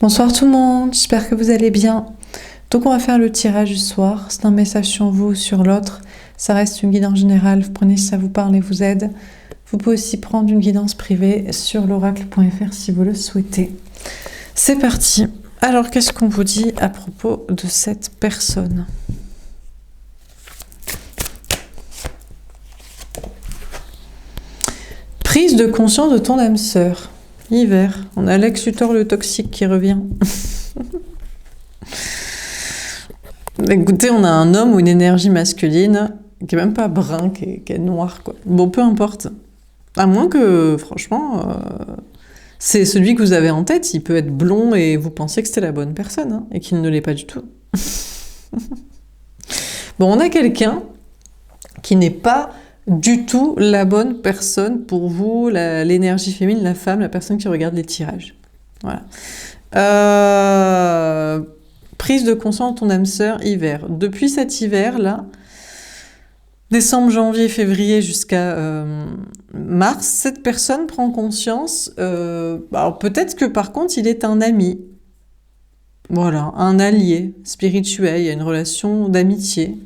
Bonsoir tout le monde, j'espère que vous allez bien. Donc on va faire le tirage du soir, c'est un message sur vous ou sur l'autre. Ça reste une guidance générale, vous prenez si ça vous parle et vous aide. Vous pouvez aussi prendre une guidance privée sur l'oracle.fr si vous le souhaitez. C'est parti. Alors qu'est-ce qu'on vous dit à propos de cette personne ? Prise de conscience de ton âme sœur. Hiver, on a Lex Luthor le toxique qui revient. Écoutez, on a un homme ou une énergie masculine qui est même pas brun, qui est noir, quoi. Bon, peu importe. À moins que, franchement, c'est celui que vous avez en tête, il peut être blond et vous pensez que c'était la bonne personne, hein, et qu'il ne l'est pas du tout. Bon, on a quelqu'un qui n'est pas du tout la bonne personne pour vous, l'énergie féminine, la femme, la personne qui regarde les tirages. Voilà. Prise de conscience de ton âme sœur, hiver. Depuis cet hiver-là, décembre, janvier, février jusqu'à mars, cette personne prend conscience. Alors peut-être que par contre, il est un ami. Voilà, un allié spirituel. Il y a une relation d'amitié,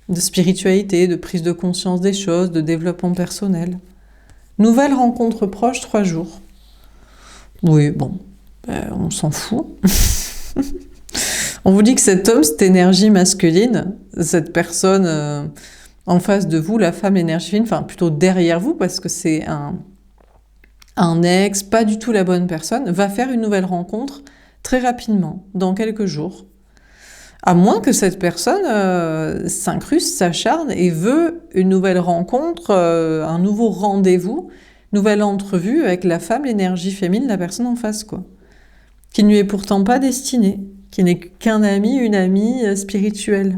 de spiritualité, de prise de conscience des choses, de développement personnel. Nouvelle rencontre proche, 3 jours. Oui, bon, on s'en fout. On vous dit que cet homme, cette énergie masculine, cette personne en face de vous, la femme, l'énergie féminine, enfin plutôt derrière vous, parce que c'est un ex, pas du tout la bonne personne, va faire une nouvelle rencontre très rapidement, dans quelques jours. À moins que cette personne s'incruste, s'acharne et veut une nouvelle rencontre, un nouveau rendez-vous, nouvelle entrevue avec la femme, l'énergie féminine, la personne en face, quoi. Qui ne lui est pourtant pas destinée, qui n'est qu'un ami, une amie spirituelle.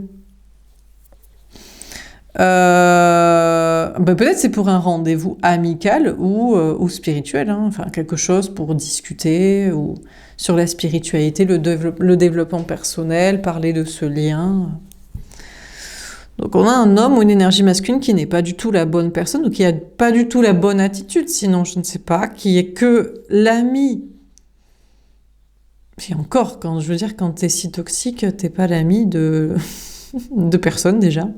Peut-être c'est pour un rendez-vous amical ou spirituel, hein, enfin quelque chose pour discuter ou sur la spiritualité, le développement personnel, parler de ce lien. Donc on a un homme ou une énergie masculine qui n'est pas du tout la bonne personne ou qui n'a pas du tout la bonne attitude, sinon je ne sais pas, qui est que l'ami. Et encore, quand t'es si toxique, t'es pas l'ami de personne déjà.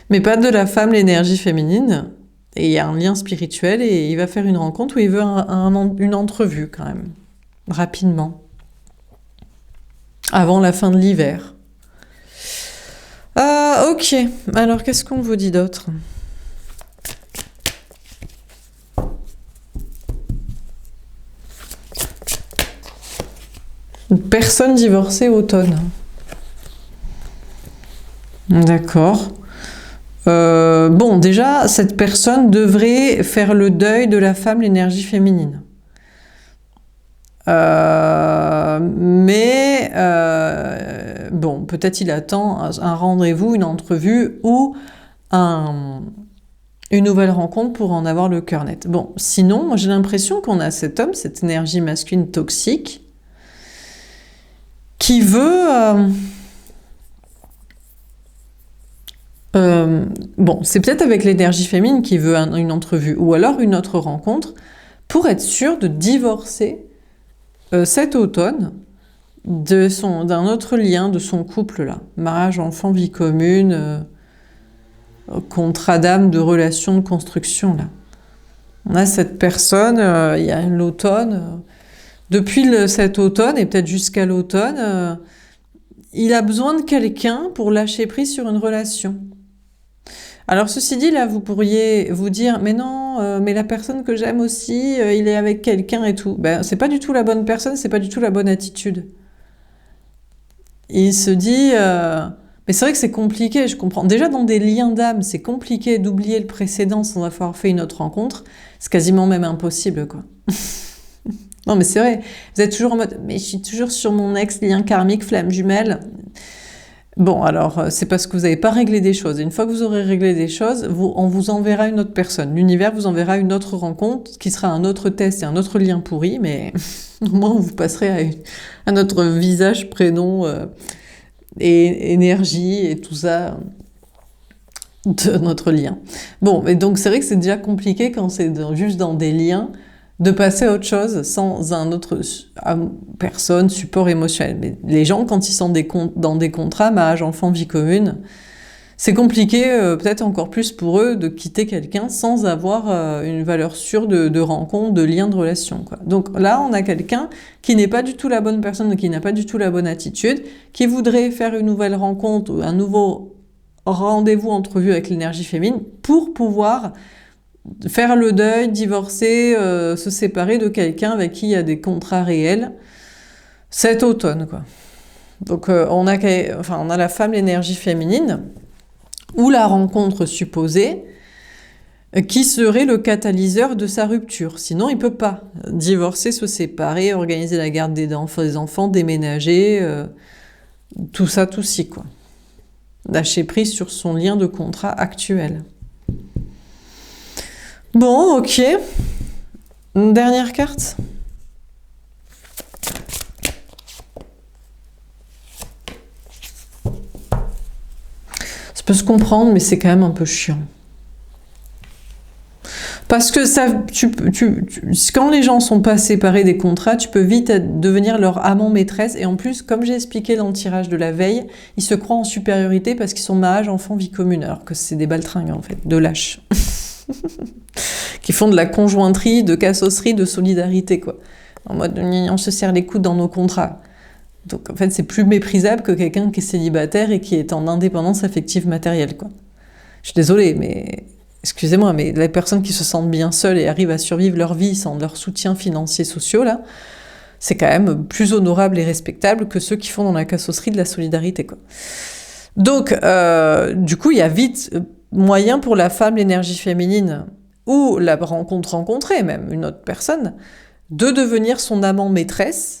Mais pas de la femme, l'énergie féminine. Et il y a un lien spirituel et il va faire une rencontre où il veut une entrevue quand même, rapidement. Avant la fin de l'hiver. Ok, alors qu'est-ce qu'on vous dit d'autre ? Une personne divorcée automne. D'accord. Bon, déjà, cette personne devrait faire le deuil de la femme, l'énergie féminine. Bon, peut-être il attend un rendez-vous, une entrevue ou une nouvelle rencontre pour en avoir le cœur net. Bon, sinon, moi j'ai l'impression qu'on a cet homme, cette énergie masculine toxique, qui veut... bon, c'est peut-être avec l'énergie féminine qui veut une entrevue ou alors une autre rencontre pour être sûr de divorcer cet automne d'un autre lien de son couple là. Mariage, enfant, vie commune, contrat d'âme, de relation, de construction là. On a cette personne, il y a l'automne, depuis cet automne et peut-être jusqu'à l'automne, il a besoin de quelqu'un pour lâcher prise sur une relation. Alors ceci dit, là, vous pourriez vous dire, mais non, mais la personne que j'aime aussi, il est avec quelqu'un et tout. Ben, c'est pas du tout la bonne personne, c'est pas du tout la bonne attitude. Il se dit, mais c'est vrai que c'est compliqué, je comprends. Déjà, dans des liens d'âme, c'est compliqué d'oublier le précédent sans avoir fait une autre rencontre. C'est quasiment même impossible, quoi. Non, mais c'est vrai, vous êtes toujours en mode, mais je suis toujours sur mon ex, lien karmique, flamme jumelle. Bon, alors, c'est parce que vous n'avez pas réglé des choses. Et une fois que vous aurez réglé des choses, on vous enverra une autre personne. L'univers vous enverra une autre rencontre, qui sera un autre test et un autre lien pourri, mais au moins vous passerez à notre visage, prénom et énergie et tout ça de notre lien. Bon, et donc c'est vrai que c'est déjà compliqué quand c'est juste dans des liens de passer à autre chose sans un autre personne, support émotionnel. Mais les gens, quand ils sont dans des contrats, mariage, enfant, vie commune, c'est compliqué, peut-être encore plus pour eux, de quitter quelqu'un sans avoir une valeur sûre de rencontre, de lien, de relation, quoi. Donc là, on a quelqu'un qui n'est pas du tout la bonne personne, qui n'a pas du tout la bonne attitude, qui voudrait faire une nouvelle rencontre, un nouveau rendez-vous, entrevue avec l'énergie féminine pour pouvoir faire le deuil, divorcer, se séparer de quelqu'un avec qui il y a des contrats réels cet automne, quoi. Donc on a la femme, l'énergie féminine, ou la rencontre supposée, qui serait le catalyseur de sa rupture. Sinon, il peut pas divorcer, se séparer, organiser la garde des enfants, déménager, tout ça, tout ci, quoi. Lâcher prise sur son lien de contrat actuel. Bon, ok. Une dernière carte. Ça peut se comprendre, mais c'est quand même un peu chiant. Parce que ça, quand les gens sont pas séparés des contrats, tu peux vite devenir leur amant maîtresse. Et en plus, comme j'ai expliqué dans le tirage de la veille, ils se croient en supériorité parce qu'ils sont mariage, enfant, vie commune. Alors que c'est des baltringues, en fait, de lâches. Qui font de la conjointerie, de cassosserie, de solidarité, quoi. En mode, on se serre les coudes dans nos contrats. Donc, en fait, c'est plus méprisable que quelqu'un qui est célibataire et qui est en indépendance affective matérielle, quoi. Je suis désolée, mais... Excusez-moi, mais les personnes qui se sentent bien seules et arrivent à survivre leur vie sans leur soutien financier sociaux, là, c'est quand même plus honorable et respectable que ceux qui font dans la cassosserie de la solidarité, quoi. Donc, du coup, il y a vite moyen pour la femme, l'énergie féminine, ou la rencontrer même une autre personne, de devenir son amant maîtresse,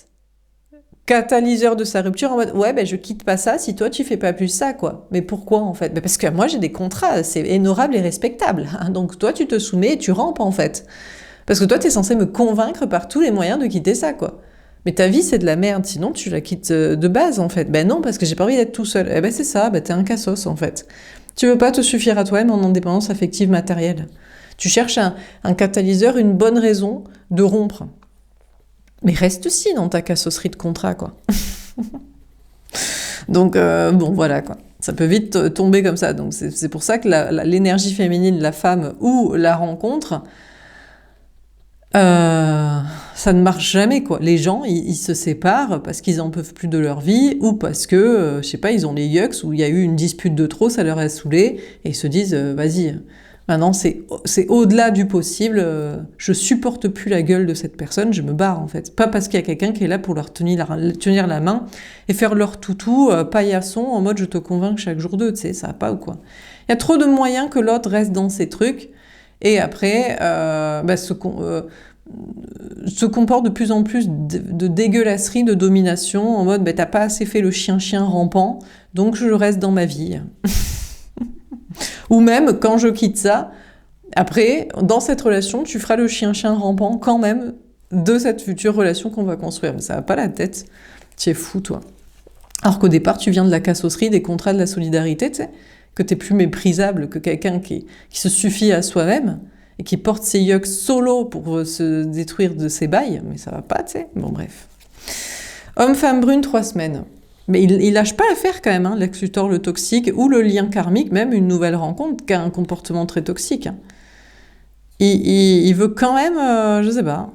catalyseur de sa rupture, en mode « Ouais, ben je quitte pas ça si toi tu fais pas plus ça, quoi. » Mais pourquoi, en fait? Ben parce que moi j'ai des contrats, c'est honorable et respectable. Hein, donc toi tu te soumets et tu rampes, en fait. Parce que toi t'es censé me convaincre par tous les moyens de quitter ça, quoi. Mais ta vie c'est de la merde, sinon tu la quittes de base, en fait. Ben non, parce que j'ai pas envie d'être tout seul. Eh ben c'est ça, ben t'es un cassos, en fait. Tu veux pas te suffire à toi-même en indépendance affective matérielle. Tu cherches un catalyseur, une bonne raison de rompre. Mais reste-ci dans ta cassosserie de contrat, quoi. Donc, bon, voilà, quoi. Ça peut vite tomber comme ça. Donc, c'est pour ça que l'énergie féminine, la femme ou la rencontre, ça ne marche jamais, quoi. Les gens, ils se séparent parce qu'ils en peuvent plus de leur vie ou parce que, je sais pas, ils ont les yucks où il y a eu une dispute de trop, ça leur a saoulé et ils se disent, vas-y, maintenant c'est au-delà du possible, je supporte plus la gueule de cette personne, je me barre, en fait. Pas parce qu'il y a quelqu'un qui est là pour leur tenir la main et faire leur toutou, paillasson, en mode je te convainc chaque jour d'eux, tu sais, ça va pas ou quoi. Il y a trop de moyens que l'autre reste dans ses trucs et après, se comporte de plus en plus de dégueulasserie, de domination, en mode t'as pas assez fait le chien rampant, donc je reste dans ma vie. Ou même, quand je quitte ça, après, dans cette relation, tu feras le chien rampant quand même de cette future relation qu'on va construire. Mais ça va pas la tête. Tu es fou, toi. Alors qu'au départ, tu viens de la cassosserie, des contrats de la solidarité, tu sais, que t'es plus méprisable que quelqu'un qui se suffit à soi-même et qui porte ses yucks solo pour se détruire de ses bails. Mais ça va pas, tu sais. Bon, bref. Homme-femme brune, 3 semaines. Mais il lâche pas l'affaire quand même, hein, l'ex-tuteur, le toxique, ou le lien karmique, même une nouvelle rencontre, qui a un comportement très toxique. Hein. Il veut quand même, je sais pas,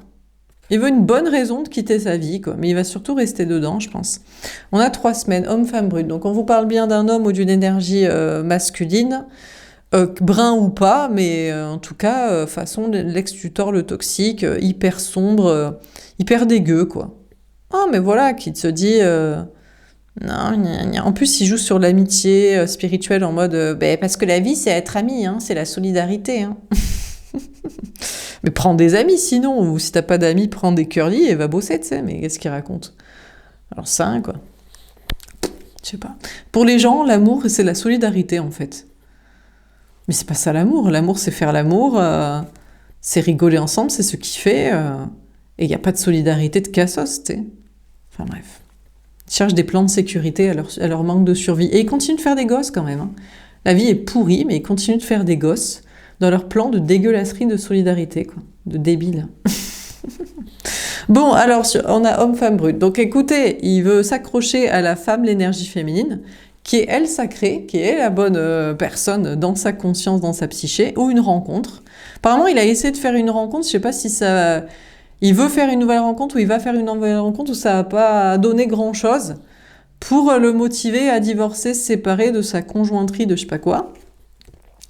il veut une bonne raison de quitter sa vie, quoi. Mais il va surtout rester dedans, je pense. On a 3 semaines, homme-femme brune. Donc on vous parle bien d'un homme ou d'une énergie masculine, brun ou pas, mais en tout cas, façon l'ex-tuteur, le toxique, hyper sombre, hyper dégueu, quoi. Ah, mais voilà, qui se dit... Non, en plus, il joue sur l'amitié spirituelle en mode parce que la vie, c'est être ami, hein, c'est la solidarité. Hein. Mais prends des amis sinon, ou si t'as pas d'amis, prends des curly et va bosser, tu sais. Mais qu'est-ce qu'il raconte? Alors ça, quoi. Je sais pas. Pour les gens, l'amour, c'est la solidarité, en fait. Mais c'est pas ça l'amour. L'amour, c'est faire l'amour, c'est rigoler ensemble, c'est se kiffer. Et il n'y a pas de solidarité de cassos, tu sais. Enfin bref. Ils cherchent des plans de sécurité à leur manque de survie. Et ils continuent de faire des gosses quand même. Hein. La vie est pourrie, mais ils continuent de faire des gosses dans leur plan de dégueulasserie de solidarité, quoi. De débile. Bon, alors, on a homme-femme brut. Donc écoutez, il veut s'accrocher à la femme, l'énergie féminine, qui est elle sacrée, qui est la bonne personne dans sa conscience, dans sa psyché, ou une rencontre. Apparemment, il a essayé de faire une rencontre, je sais pas si ça... Il veut faire une nouvelle rencontre, ou il va faire une nouvelle rencontre, ou ça va pas donné grand-chose pour le motiver à divorcer, se séparer de sa conjointerie de je sais pas quoi,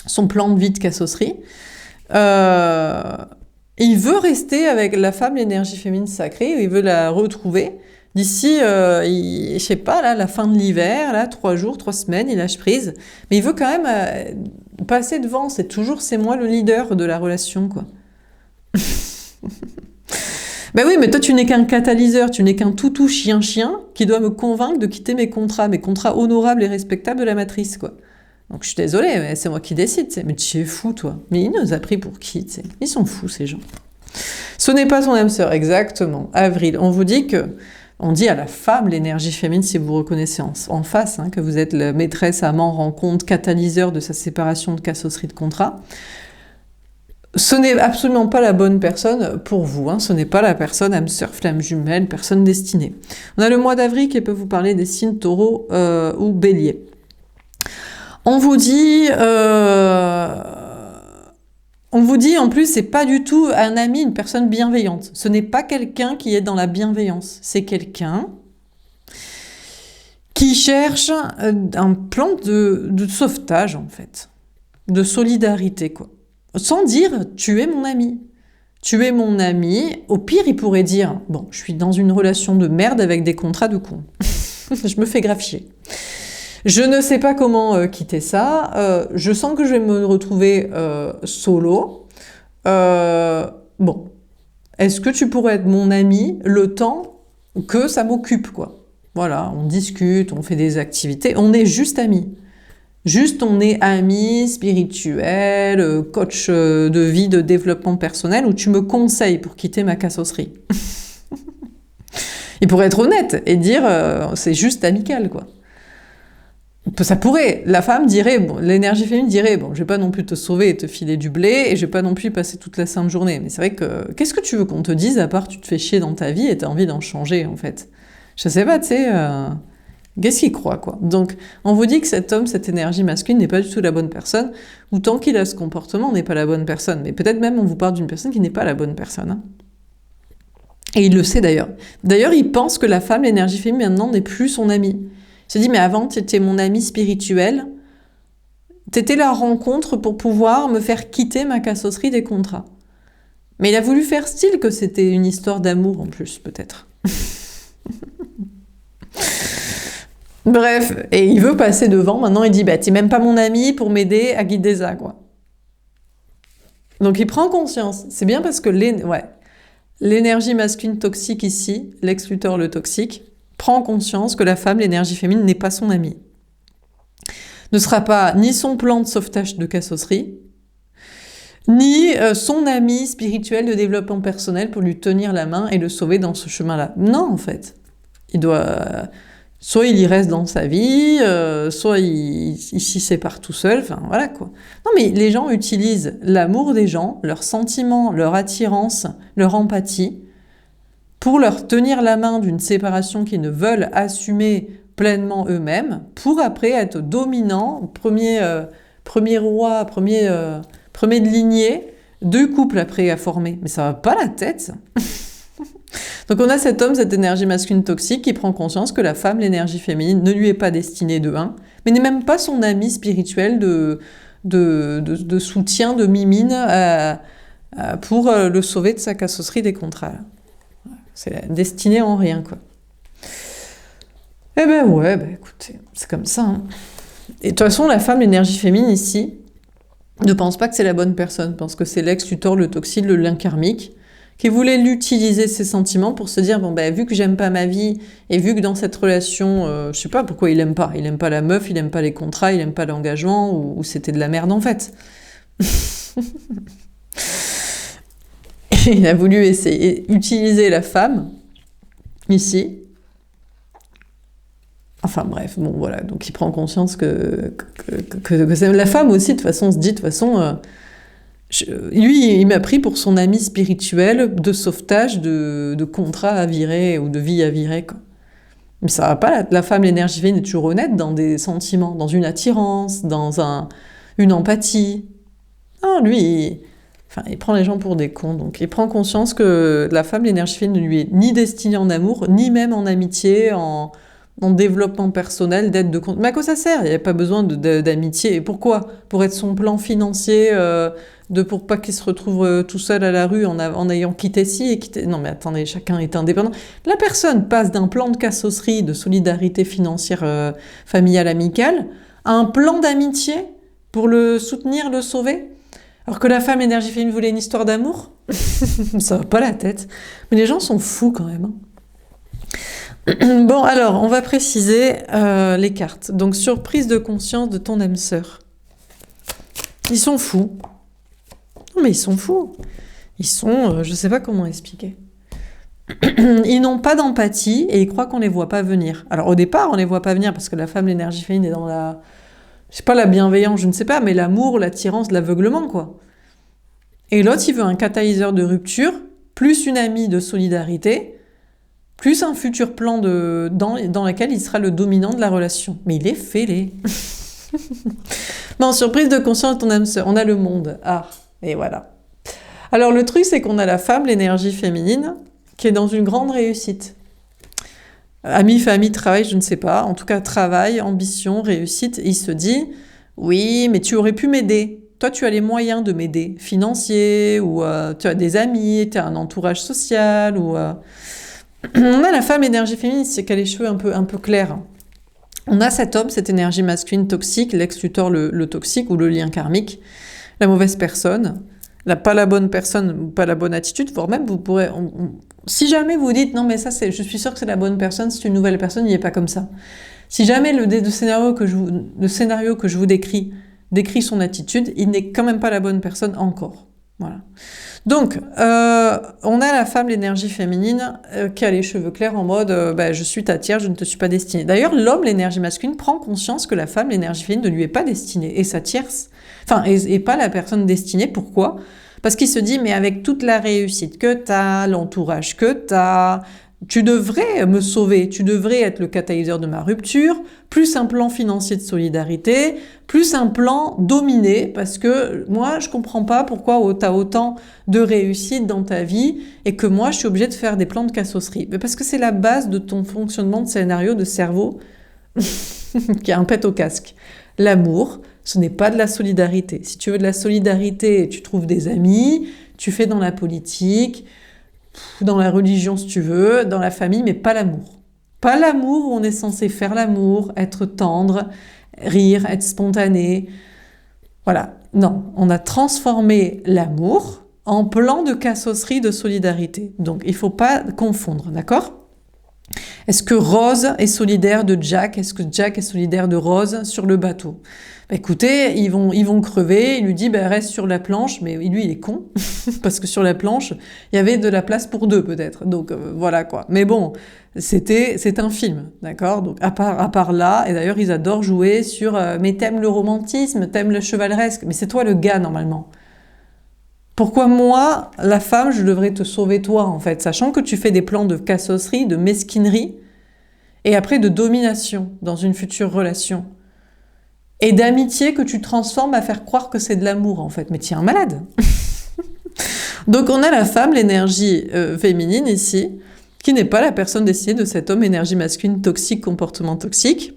son plan de vie de cassosserie. Il veut rester avec la femme, l'énergie féminine sacrée, il veut la retrouver. D'ici, je sais pas, là, la fin de l'hiver, là, 3 jours, 3 semaines, il lâche prise. Mais il veut quand même passer devant. C'est moi le leader de la relation, quoi. Ben oui, mais toi, tu n'es qu'un catalyseur, tu n'es qu'un toutou chien-chien qui doit me convaincre de quitter mes contrats honorables et respectables de la matrice, quoi. Donc je suis désolée, mais c'est moi qui décide, t'sais. Mais tu es fou, toi. Mais il nous a pris pour qui, t'sais. Ils sont fous, ces gens. Ce n'est pas ton âme sœur, exactement. Avril, on vous dit que... On dit à la femme l'énergie féminine, si vous reconnaissez en face, hein, que vous êtes la maîtresse, amant, rencontre, catalyseur de sa séparation de cassosserie de contrat. Ce n'est absolument pas la bonne personne pour vous. Hein. Ce n'est pas la personne âme sœur, flamme jumelle, personne destinée. On a le mois d'avril qui peut vous parler des signes taureau ou bélier. On vous dit en plus, c'est pas du tout un ami, une personne bienveillante. Ce n'est pas quelqu'un qui est dans la bienveillance. C'est quelqu'un qui cherche un plan de sauvetage, en fait. De solidarité, quoi. Sans dire « tu es mon ami ». Tu es mon ami. Au pire, il pourrait dire « bon, je suis dans une relation de merde avec des contrats de con. Je me fais grave chier. Je ne sais pas comment quitter ça. Je sens que je vais me retrouver solo. Bon, est-ce que tu pourrais être mon ami le temps que ça m'occupe, quoi. Voilà, on discute, on fait des activités, on est juste amis. Juste, on est amis spirituels, coach de vie, de développement personnel, où tu me conseilles pour quitter ma cassosserie. Il pourrait être honnête et dire c'est juste amical, quoi. Ça pourrait. La femme dirait, bon, l'énergie féminine dirait, bon, je vais pas non plus te sauver et te filer du blé, et je vais pas non plus passer toute la sainte journée. Mais c'est vrai que, qu'est-ce que tu veux qu'on te dise, à part tu te fais chier dans ta vie et t'as envie d'en changer, en fait? Je sais pas, tu sais, qu'est-ce qu'il croit, quoi? Donc, on vous dit que cet homme, cette énergie masculine n'est pas du tout la bonne personne, ou tant qu'il a ce comportement, n'est pas la bonne personne. Mais peut-être même on vous parle d'une personne qui n'est pas la bonne personne, hein. Et il le sait d'ailleurs. D'ailleurs, il pense que la femme, l'énergie féminine, maintenant, n'est plus son amie. Il se dit, mais avant, tu étais mon ami spirituel, tu étais la rencontre pour pouvoir me faire quitter ma cassosserie des contrats. Mais il a voulu faire style que c'était une histoire d'amour en plus, peut-être. Bref, et il veut passer devant, maintenant il dit, bah t'es même pas mon ami pour m'aider à guider ça, quoi. Donc il prend conscience. C'est bien parce que l'énergie masculine toxique ici, l'ex-Luthor le toxique, prend conscience que la femme, l'énergie féminine, n'est pas son amie. Ne sera pas ni son plan de sauvetage de cassosserie, ni son ami spirituel de développement personnel pour lui tenir la main et le sauver dans ce chemin-là. Non, en fait. Il doit... soit il y reste dans sa vie, soit il s'y sépare tout seul, enfin voilà quoi. Non mais les gens utilisent l'amour des gens, leurs sentiments, leur attirance, leur empathie, pour leur tenir la main d'une séparation qu'ils ne veulent assumer pleinement eux-mêmes, pour après être dominants, premier roi, premier de lignée, 2 couples après à former. Mais ça va pas la tête. Donc on a cet homme, cette énergie masculine toxique qui prend conscience que la femme, l'énergie féminine, ne lui est pas destinée de 1, mais n'est même pas son ami spirituel de soutien, de mimine pour le sauver de sa cassosserie des contrats. C'est destiné en rien, quoi. Eh ben ouais, écoutez, c'est comme ça. Hein. Et de toute façon, la femme, l'énergie féminine ici, ne pense pas que c'est la bonne personne, pense que c'est l'ex-Luthor, le toxique, le lien karmique, qui voulait l'utiliser ses sentiments pour se dire, bon vu que j'aime pas ma vie, et vu que dans cette relation, je sais pas pourquoi il aime pas la meuf, il aime pas les contrats, il aime pas l'engagement, ou c'était de la merde en fait. Il a voulu utiliser la femme, ici. Enfin bref, bon voilà, donc il prend conscience que la femme aussi, de toute façon, se dit, de toute façon, Lui, il m'a pris pour son ami spirituel de sauvetage, de contrat à virer ou de vie à virer, quoi. Mais ça va pas, la femme, l'énergie féminine est toujours honnête dans des sentiments, dans une attirance, une empathie. Non, lui, il prend les gens pour des cons. Donc, il prend conscience que la femme, l'énergie féminine, ne lui est ni destinée en amour, ni même en amitié, en développement personnel, d'aide de compte. Mais à quoi ça sert? Il n'y a pas besoin d'amitié. Et pourquoi? Pour être son plan financier, pour pas qu'il se retrouve tout seul à la rue en ayant quitté ci et quitté... Non mais attendez, chacun est indépendant. La personne passe d'un plan de cassosserie, de solidarité financière familiale, amicale, à un plan d'amitié pour le soutenir, le sauver. Alors que la femme énergie féminine voulait une histoire d'amour. Ça va pas la tête. Mais les gens sont fous quand même. Bon, alors, on va préciser les cartes. Donc, sur prise de conscience de ton âme sœur. Ils sont fous. Non, mais ils sont fous. Ils sont... je sais pas comment expliquer. Ils n'ont pas d'empathie et ils croient qu'on les voit pas venir. Alors, au départ, on les voit pas venir parce que la femme, l'énergie féminine est dans la... Je sais pas, la bienveillance, je ne sais pas, mais l'amour, l'attirance, l'aveuglement, quoi. Et l'autre, il veut un catalyseur de rupture, plus une amie de solidarité, plus un futur plan dans lequel il sera le dominant de la relation. Mais il est fêlé. Bon, surprise de conscience de ton âme sœur, on a le monde. Ah, et voilà. Alors le truc, c'est qu'on a la femme, l'énergie féminine, qui est dans une grande réussite. Amis, famille, travail, je ne sais pas. En tout cas, travail, ambition, réussite. Il se dit, oui, mais tu aurais pu m'aider. Toi, tu as les moyens de m'aider, financiers, ou tu as des amis, tu as un entourage social, ou... On a la femme énergie féminine, c'est qu'elle a les cheveux un peu clairs. On a cet homme, cette énergie masculine toxique, l'ex-tuteur, le toxique ou le lien karmique, la mauvaise personne, pas la bonne personne, pas la bonne attitude, voire même vous pourrez... si jamais vous dites, non mais ça, je suis sûre que c'est la bonne personne, c'est une nouvelle personne, il n'est pas comme ça. Si jamais le scénario que je vous décris son attitude, il n'est quand même pas la bonne personne encore. Voilà. Donc, on a la femme, l'énergie féminine, qui a les cheveux clairs en mode je suis ta tierce, je ne te suis pas destinée. D'ailleurs, l'homme, l'énergie masculine, prend conscience que la femme, l'énergie féminine, ne lui est pas destinée. Et sa tierce, et pas la personne destinée. Pourquoi? Parce qu'il se dit, mais avec toute la réussite que t'as, l'entourage que t'as, tu devrais me sauver, tu devrais être le catalyseur de ma rupture, plus un plan financier de solidarité, plus un plan dominé, parce que moi, je comprends pas pourquoi t'as autant de réussite dans ta vie et que moi, je suis obligée de faire des plans de cassosserie. Mais parce que c'est la base de ton fonctionnement de scénario de cerveau qui a un pet au casque. L'amour, ce n'est pas de la solidarité. Si tu veux de la solidarité, tu trouves des amis, tu fais dans la politique, dans la religion si tu veux, dans la famille, mais pas l'amour. Pas l'amour où on est censé faire l'amour, être tendre, rire, être spontané. Voilà. Non, on a transformé l'amour en plan de cassosserie de solidarité. Donc, il ne faut pas confondre, d'accord ? Est-ce que Rose est solidaire de Jack? Est-ce que Jack est solidaire de Rose sur le bateau? Écoutez, ils vont crever, il lui dit reste sur la planche, mais lui il est con, parce que sur la planche, il y avait de la place pour deux peut-être, donc voilà quoi. Mais bon, c'est un film, d'accord? Donc à part là, et d'ailleurs ils adorent jouer sur mais t'aimes le romantisme, t'aimes le chevaleresque, mais c'est toi le gars normalement. Pourquoi moi, la femme, je devrais te sauver toi en fait, sachant que tu fais des plans de cassosserie, de mesquinerie, et après de domination dans une future relation. Et d'amitié que tu transformes à faire croire que c'est de l'amour, en fait. Mais tu es un malade. Donc, on a la femme, l'énergie féminine ici, qui n'est pas la personne destinée de cet homme, énergie masculine toxique, comportement toxique.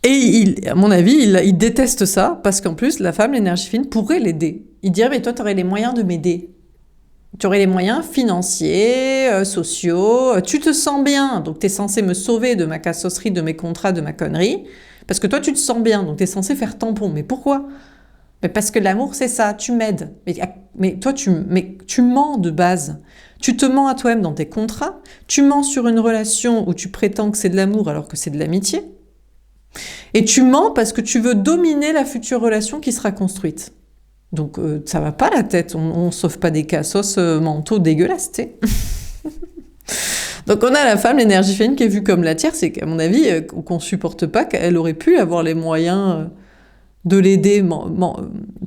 Et à mon avis, il déteste ça, parce qu'en plus, la femme, l'énergie féminine, pourrait l'aider. Il dirait, mais toi, tu aurais les moyens de m'aider. Tu aurais les moyens financiers, sociaux, tu te sens bien, donc tu es censé me sauver de ma cassosserie, de mes contrats, de ma connerie. Parce que toi, tu te sens bien, donc tu es censé faire tampon. Mais pourquoi? Mais parce que l'amour, c'est ça, tu m'aides. Mais toi, tu mens de base. Tu te mens à toi-même dans tes contrats, tu mens sur une relation où tu prétends que c'est de l'amour alors que c'est de l'amitié. Et tu mens parce que tu veux dominer la future relation qui sera construite. Donc ça va pas la tête, on sauve pas des cassos mentaux dégueulasses, tu sais. Donc on a la femme, l'énergie féminine qui est vue comme la tierce, et qu'à mon avis, qu'on supporte pas, qu'elle aurait pu avoir les moyens de l'aider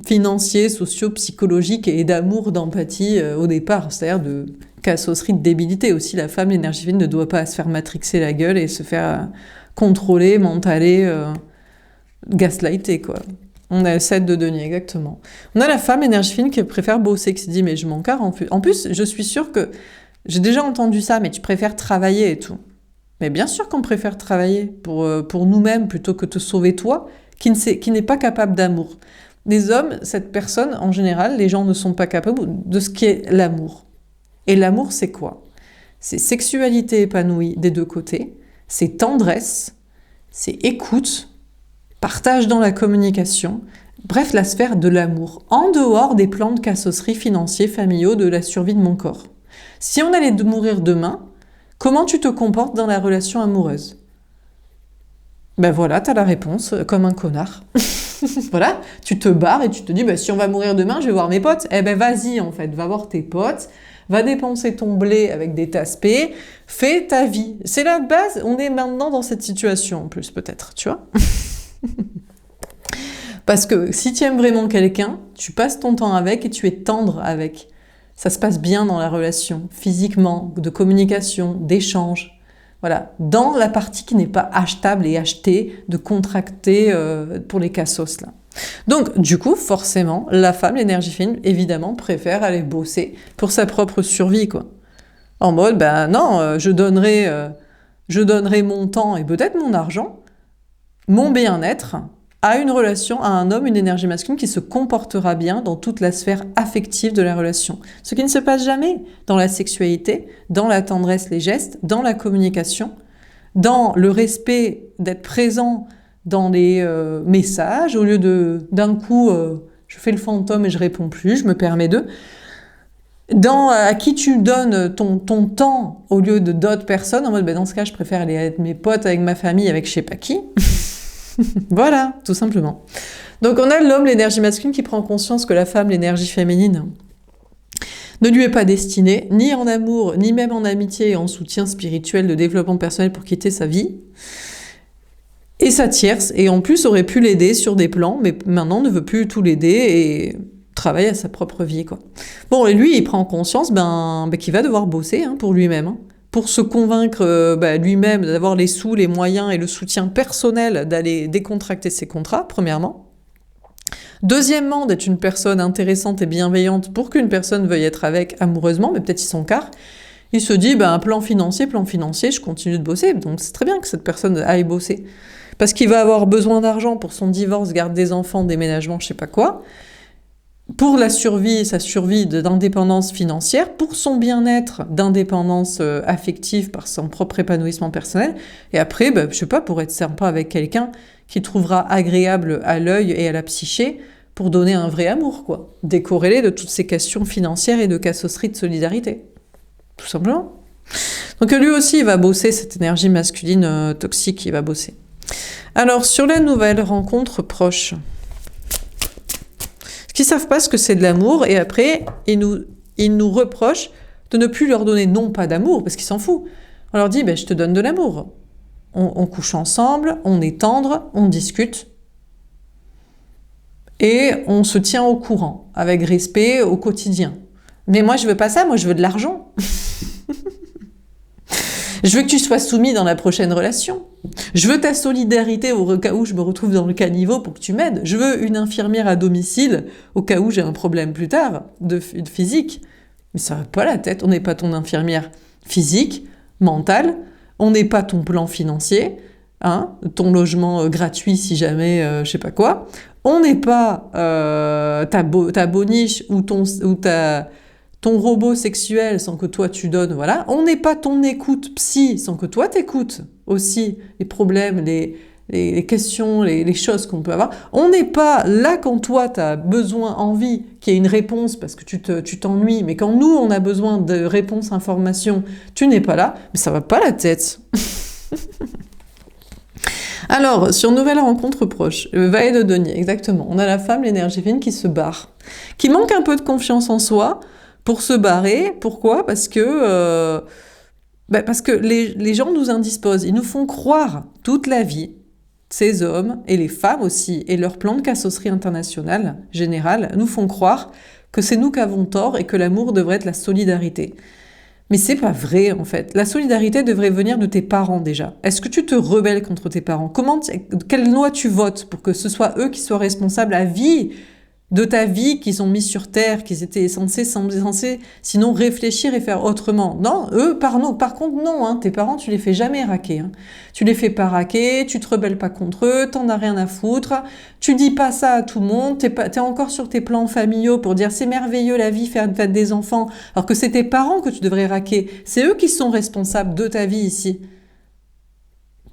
financier, socio, psychologique et d'amour, d'empathie au départ, c'est-à-dire de cassosserie, de débilité. Aussi, la femme, l'énergie féminine ne doit pas se faire matrixer la gueule et se faire contrôler, mentaler, gaslighter, quoi. On a le 7 de denier, exactement. On a la femme, énergie féminine, qui préfère bosser, qui se dit, mais je m'en carre en plus. En plus, je suis sûre que, j'ai déjà entendu ça, mais tu préfères travailler et tout. Mais bien sûr qu'on préfère travailler pour nous-mêmes plutôt que te sauver toi, qui n'est pas capable d'amour. Les hommes, cette personne, en général, les gens ne sont pas capables de ce qu'est l'amour. Et l'amour, c'est quoi? C'est sexualité épanouie des deux côtés, c'est tendresse, c'est écoute, partage dans la communication, bref, la sphère de l'amour, en dehors des plans de cassosserie financiers, familiaux, de la survie de mon corps. Si on allait mourir demain, comment tu te comportes dans la relation amoureuse? Ben voilà, t'as la réponse, comme un connard. Voilà, tu te barres et tu te dis, ben, si on va mourir demain, je vais voir mes potes. Eh ben vas-y, en fait, va voir tes potes, va dépenser ton blé avec des tasse-pés, fais ta vie. C'est la base, on est maintenant dans cette situation en plus, peut-être, tu vois. Parce que si tu aimes vraiment quelqu'un, tu passes ton temps avec et tu es tendre avec. Ça se passe bien dans la relation, physiquement, de communication, d'échange. Voilà, dans la partie qui n'est pas achetable et achetée, de contracter pour les cassos, là. Donc, du coup, forcément, la femme, l'énergie féminine, évidemment, préfère aller bosser pour sa propre survie, quoi. En mode, ben non, je donnerai mon temps et peut-être mon argent, mon bien-être, à une relation, à un homme, une énergie masculine qui se comportera bien dans toute la sphère affective de la relation. Ce qui ne se passe jamais dans la sexualité, dans la tendresse, les gestes, dans la communication, dans le respect d'être présent dans les messages, au lieu d'un coup, je fais le fantôme et je réponds plus, je me permets de... à qui tu donnes ton temps au lieu de d'autres personnes, en mode, ben dans ce cas, je préfère aller avec mes potes, avec ma famille, avec je sais pas qui. Voilà, tout simplement. Donc on a l'homme, l'énergie masculine, qui prend conscience que la femme, l'énergie féminine, ne lui est pas destinée, ni en amour, ni même en amitié et en soutien spirituel de développement personnel pour quitter sa vie. Et sa tierce, et en plus aurait pu l'aider sur des plans, mais maintenant ne veut plus tout l'aider et travaille à sa propre vie, quoi. Bon, et lui, il prend conscience qu'il va devoir bosser pour lui-même, pour se convaincre lui-même d'avoir les sous, les moyens et le soutien personnel d'aller décontracter ses contrats, premièrement. Deuxièmement, d'être une personne intéressante et bienveillante pour qu'une personne veuille être avec amoureusement, mais peut-être il s'en carre. Il se dit, plan financier, je continue de bosser. Donc c'est très bien que cette personne aille bosser. Parce qu'il va avoir besoin d'argent pour son divorce, garde des enfants, déménagement, je sais pas quoi. Pour sa survie d'indépendance financière, pour son bien-être d'indépendance affective par son propre épanouissement personnel, et après, je sais pas, pour être sympa avec quelqu'un qui trouvera agréable à l'œil et à la psyché, pour donner un vrai amour, quoi. Décorrélé de toutes ces questions financières et de cassosserie de solidarité. Tout simplement. Donc lui aussi, il va bosser, cette énergie masculine toxique, il va bosser. Alors, sur la nouvelle rencontre proche, qui savent pas ce que c'est de l'amour, et après, ils nous reprochent de ne plus leur donner non pas d'amour, parce qu'ils s'en foutent. On leur dit, je te donne de l'amour. On couche ensemble, on est tendre, on discute, et on se tient au courant, avec respect au quotidien. Mais moi, je veux pas ça, moi, je veux de l'argent. Je veux que tu sois soumis dans la prochaine relation. Je veux ta solidarité au cas où je me retrouve dans le caniveau pour que tu m'aides. Je veux une infirmière à domicile au cas où j'ai un problème plus tard de physique. Mais ça va pas la tête. On n'est pas ton infirmière physique, mentale. On n'est pas ton plan financier, ton logement gratuit si jamais, je sais pas quoi. On n'est pas ta boniche ou ton robot sexuel sans que toi tu donnes, voilà. On n'est pas ton écoute psy sans que toi t'écoutes aussi les problèmes, les questions, les choses qu'on peut avoir. On n'est pas là quand toi t'as besoin, envie qu'il y ait une réponse parce que tu t'ennuies, mais quand nous on a besoin de réponses, informations, tu n'es pas là, mais ça va pas la tête. Alors, sur nouvelle rencontre proche, valet de denier, exactement. On a la femme, l'énergie féminine qui se barre, qui manque un peu de confiance en soi, pour se barrer. Pourquoi ? Parce que les gens nous indisposent. Ils nous font croire toute la vie ces hommes, et les femmes aussi, et leur plan de cassosserie internationale, générale, nous font croire que c'est nous qui avons tort et que l'amour devrait être la solidarité. Mais c'est pas vrai, en fait. La solidarité devrait venir de tes parents, déjà. Est-ce que tu te rebelles contre tes parents? Quelle loi tu votes pour que ce soit eux qui soient responsables à vie de ta vie qu'ils ont mis sur terre, qu'ils étaient censés sinon réfléchir et faire autrement. Non, par contre, non, hein, tes parents, tu les fais jamais raquer. Hein. Tu les fais pas raquer, tu te rebelles pas contre eux, t'en as rien à foutre, tu dis pas ça à tout le monde, t'es encore sur tes plans familiaux pour dire c'est merveilleux la vie, faire des enfants, alors que c'est tes parents que tu devrais raquer. C'est eux qui sont responsables de ta vie ici.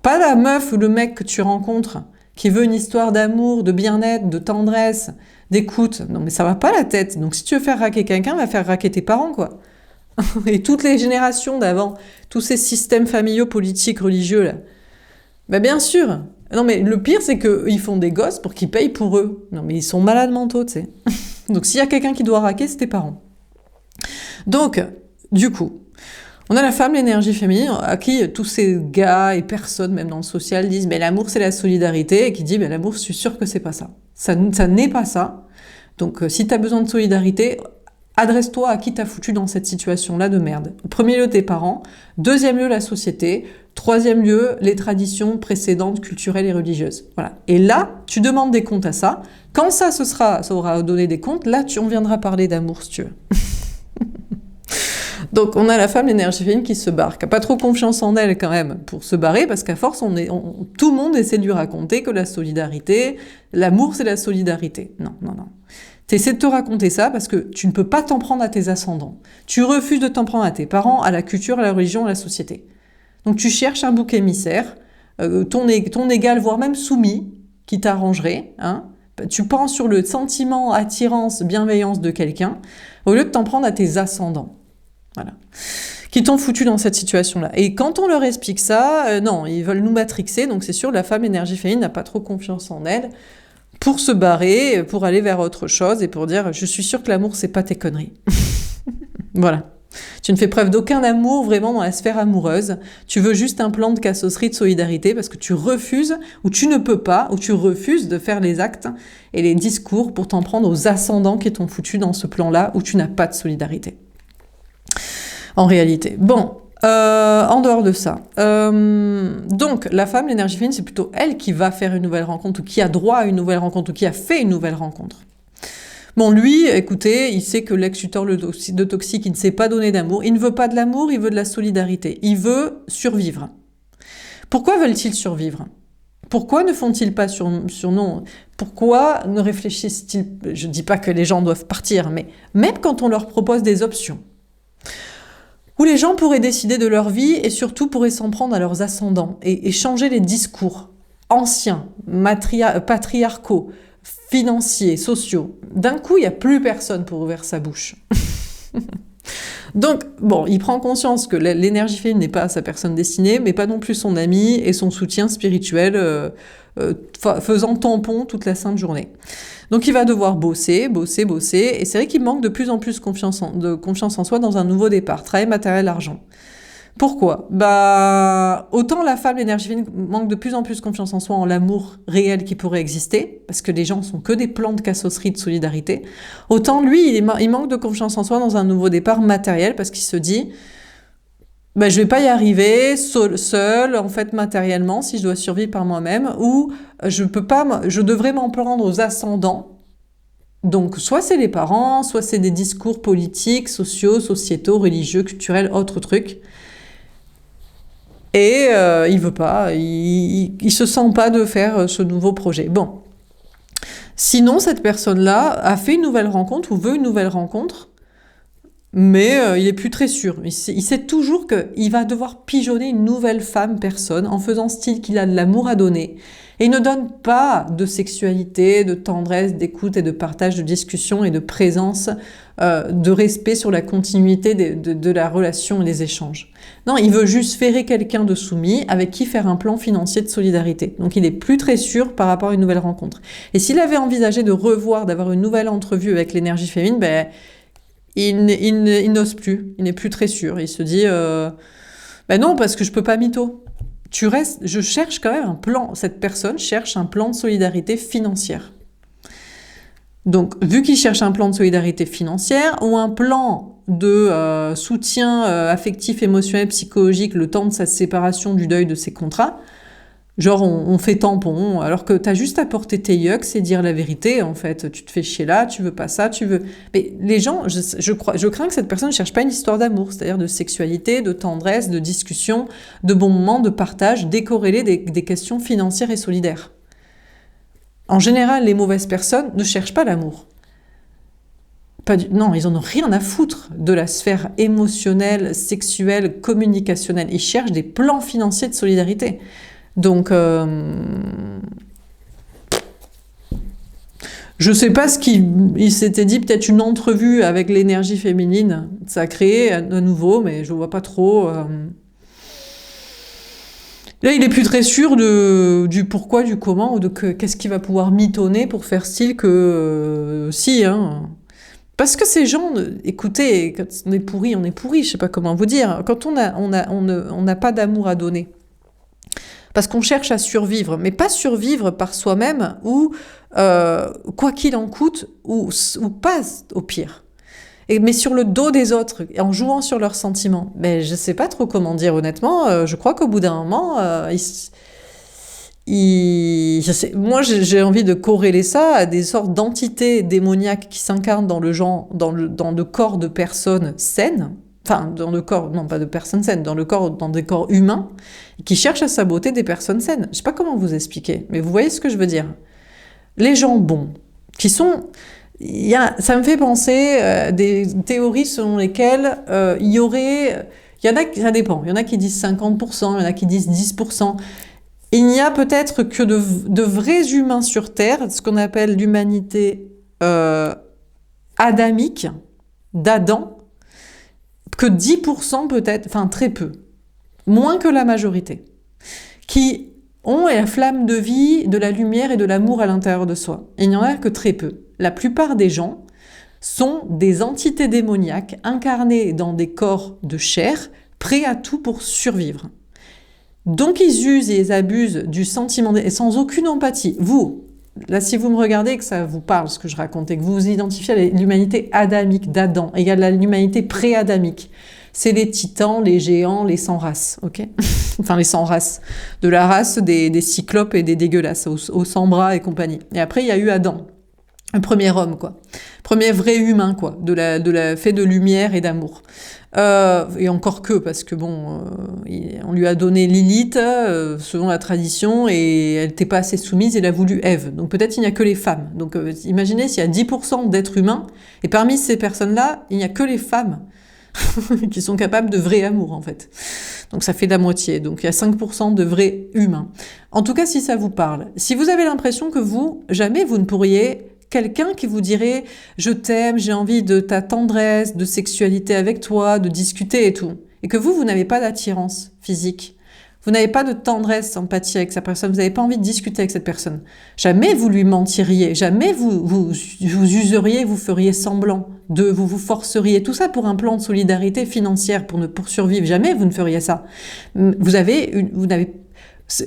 Pas la meuf ou le mec que tu rencontres, qui veut une histoire d'amour, de bien-être, de tendresse, d'écoute. Non, mais ça va pas la tête. Donc, si tu veux faire raquer quelqu'un, va faire raquer tes parents, quoi. Et toutes les générations d'avant, tous ces systèmes familiaux, politiques, religieux, là. Ben, bien sûr. Non, mais le pire, c'est qu'ils font des gosses pour qu'ils payent pour eux. Non, mais ils sont malades mentaux, tu sais. Donc, s'il y a quelqu'un qui doit raquer, c'est tes parents. Donc, du coup, on a la femme, l'énergie féminine, à qui tous ces gars et personnes, même dans le social, disent « mais l'amour, c'est la solidarité », et qui dit « mais l'amour, je suis sûre que c'est pas ça. Ça n'est pas ça. Donc, si tu as besoin de solidarité, adresse-toi à qui t'a foutu dans cette situation-là de merde. Premier lieu, tes parents. Deuxième lieu, la société. Troisième lieu, les traditions précédentes, culturelles et religieuses. Voilà. Et là, tu demandes des comptes à ça. Quand ça aura donné des comptes, là, on viendra parler d'amour, si tu veux. Donc, on a la femme, l'énergie féminine, qui se barre, qui n'a pas trop confiance en elle quand même pour se barrer, parce qu'à force, tout le monde essaie de lui raconter que la solidarité, l'amour, c'est la solidarité. Non, non, non. Tu essaies de te raconter ça parce que tu ne peux pas t'en prendre à tes ascendants. Tu refuses de t'en prendre à tes parents, à la culture, à la religion, à la société. Donc, tu cherches un bouc émissaire, ton égal, voire même soumis, qui t'arrangerait, hein. Tu penses sur le sentiment, attirance, bienveillance de quelqu'un, au lieu de t'en prendre à tes ascendants. Voilà. Qui t'ont foutu dans cette situation-là. Et quand on leur explique ça, non, ils veulent nous matrixer, donc c'est sûr, la femme énergie féminine n'a pas trop confiance en elle pour se barrer, pour aller vers autre chose et pour dire « je suis sûre que l'amour, c'est pas tes conneries ». Voilà. Tu ne fais preuve d'aucun amour vraiment dans la sphère amoureuse. Tu veux juste un plan de cassosserie, de solidarité, parce que tu refuses, ou tu ne peux pas, ou tu refuses de faire les actes et les discours pour t'en prendre aux ascendants qui t'ont foutu dans ce plan-là où tu n'as pas de solidarité. En réalité. Bon, en dehors de ça. Donc, la femme, l'énergie féminine, c'est plutôt elle qui va faire une nouvelle rencontre, ou qui a droit à une nouvelle rencontre, ou qui a fait une nouvelle rencontre. Bon, lui, écoutez, il sait que l'ex-tuteur de toxique, il ne s'est pas donné d'amour. Il ne veut pas de l'amour, il veut de la solidarité. Il veut survivre. Pourquoi veulent-ils survivre ? Pourquoi ne font-ils pas non ? Pourquoi ne réfléchissent-ils... Je ne dis pas que les gens doivent partir, mais même quand on leur propose des options, où les gens pourraient décider de leur vie et surtout pourraient s'en prendre à leurs ascendants et changer les discours anciens, patriarcaux, financiers, sociaux. D'un coup, il n'y a plus personne pour ouvrir sa bouche. Donc, bon, il prend conscience que l'énergie féminine n'est pas sa personne destinée, mais pas non plus son ami et son soutien spirituel faisant tampon toute la sainte journée. Donc il va devoir bosser, et c'est vrai qu'il manque de plus en plus de confiance en soi dans un nouveau départ, travail, matériel, argent. Pourquoi ? Autant la femme, l'énergie féminine, manque de plus en plus confiance en soi, en l'amour réel qui pourrait exister, parce que les gens sont que des plans de cassosserie, de solidarité, autant lui, il manque de confiance en soi dans un nouveau départ matériel, parce qu'il se dit... je vais pas y arriver seul, en fait, matériellement, si je dois survivre par moi-même, ou je devrais m'en prendre aux ascendants. Donc, soit c'est les parents, soit c'est des discours politiques, sociaux, sociétaux, religieux, culturels, autres trucs. Et il veut pas, il se sent pas de faire ce nouveau projet. Bon. Sinon, cette personne-là a fait une nouvelle rencontre, ou veut une nouvelle rencontre, mais il est plus très sûr. Il sait toujours qu'il va devoir pigeonner une nouvelle personne, en faisant style qu'il a de l'amour à donner. Et il ne donne pas de sexualité, de tendresse, d'écoute et de partage, de discussion et de présence, de respect sur la continuité de la relation et des échanges. Non, il veut juste ferrer quelqu'un de soumis avec qui faire un plan financier de solidarité. Donc il est plus très sûr par rapport à une nouvelle rencontre. Et s'il avait envisagé d'avoir une nouvelle entrevue avec l'énergie féminine, il n'ose plus, il n'est plus très sûr. Il se dit, non, parce que je peux pas mytho. je cherche quand même un plan, cette personne cherche un plan de solidarité financière. Donc, vu qu'il cherche un plan de solidarité financière ou un plan de soutien affectif, émotionnel, psychologique, le temps de sa séparation, du deuil de ses contrats, genre on fait tampon, alors que t'as juste à porter tes yucks et dire la vérité, en fait. Tu te fais chier là, tu veux pas ça, tu veux... Mais les gens, je crains que cette personne ne cherche pas une histoire d'amour, c'est-à-dire de sexualité, de tendresse, de discussion, de bons moments, de partage, décorrélés des questions financières et solidaires. En général, les mauvaises personnes ne cherchent pas l'amour. Non, ils en ont rien à foutre de la sphère émotionnelle, sexuelle, communicationnelle. Ils cherchent des plans financiers de solidarité. Donc, je sais pas ce qu'il s'était dit, peut-être une entrevue avec l'énergie féminine, ça a créé à nouveau, mais je vois pas trop. Là, il est plus très sûr du pourquoi, du comment, ou de qu'est-ce qu'il va pouvoir mitonner pour faire style que si, hein. Parce que ces gens, écoutez, quand on est pourri, je sais pas comment vous dire. Quand on n'a pas d'amour à donner, parce qu'on cherche à survivre, mais pas survivre par soi-même ou quoi qu'il en coûte, ou pas au pire. Mais sur le dos des autres, en jouant sur leurs sentiments. Mais je sais pas trop comment dire honnêtement, je crois qu'au bout d'un moment, moi j'ai envie de corréler ça à des sortes d'entités démoniaques qui s'incarnent dans le corps de personnes saines, enfin dans le corps, non pas de personnes saines, dans des corps humains, qui cherchent à saboter des personnes saines. Je sais pas comment vous expliquer, mais vous voyez ce que je veux dire. Les gens bons, qui sont... ça me fait penser à des théories selon lesquelles il y aurait... Il y en a, ça dépend. Il y en a qui disent 50%, il y en a qui disent 10%. Il n'y a peut-être que de vrais humains sur Terre, ce qu'on appelle l'humanité adamique, d'Adam, que 10% peut-être, enfin très peu, moins que la majorité, qui ont la flamme de vie, de la lumière et de l'amour à l'intérieur de soi. Il n'y en a que très peu. La plupart des gens sont des entités démoniaques incarnées dans des corps de chair, prêts à tout pour survivre. Donc ils usent et ils abusent du sentiment et sans aucune empathie. Vous, là si vous me regardez et que ça vous parle ce que je raconte et que vous vous identifiez à l'humanité adamique d'Adam, égale à l'humanité pré-adamique, c'est les titans, les géants, les sans races, ok? Enfin les sans races, de la race des cyclopes et des dégueulasses, aux sans bras et compagnie. Et après il y a eu Adam. Un premier homme, quoi. Premier vrai humain, quoi. Fait de lumière et d'amour. Et encore que, parce que bon, on lui a donné Lilith, selon la tradition, et elle n'était pas assez soumise, il a voulu Ève. Donc peut-être il n'y a que les femmes. Donc imaginez s'il y a 10% d'êtres humains, et parmi ces personnes-là, il n'y a que les femmes qui sont capables de vrai amour, en fait. Donc ça fait la moitié. Donc il y a 5% de vrais humains. En tout cas, si ça vous parle, si vous avez l'impression que jamais vous ne pourriez... Quelqu'un qui vous dirait « je t'aime, j'ai envie de ta tendresse, de sexualité avec toi, de discuter et tout ». Et que vous n'avez pas d'attirance physique. Vous n'avez pas de tendresse, empathie avec sa personne. Vous n'avez pas envie de discuter avec cette personne. Jamais vous lui mentiriez. Jamais vous useriez, vous feriez semblant vous forceriez. Tout ça pour un plan de solidarité financière, pour survivre. Jamais vous ne feriez ça.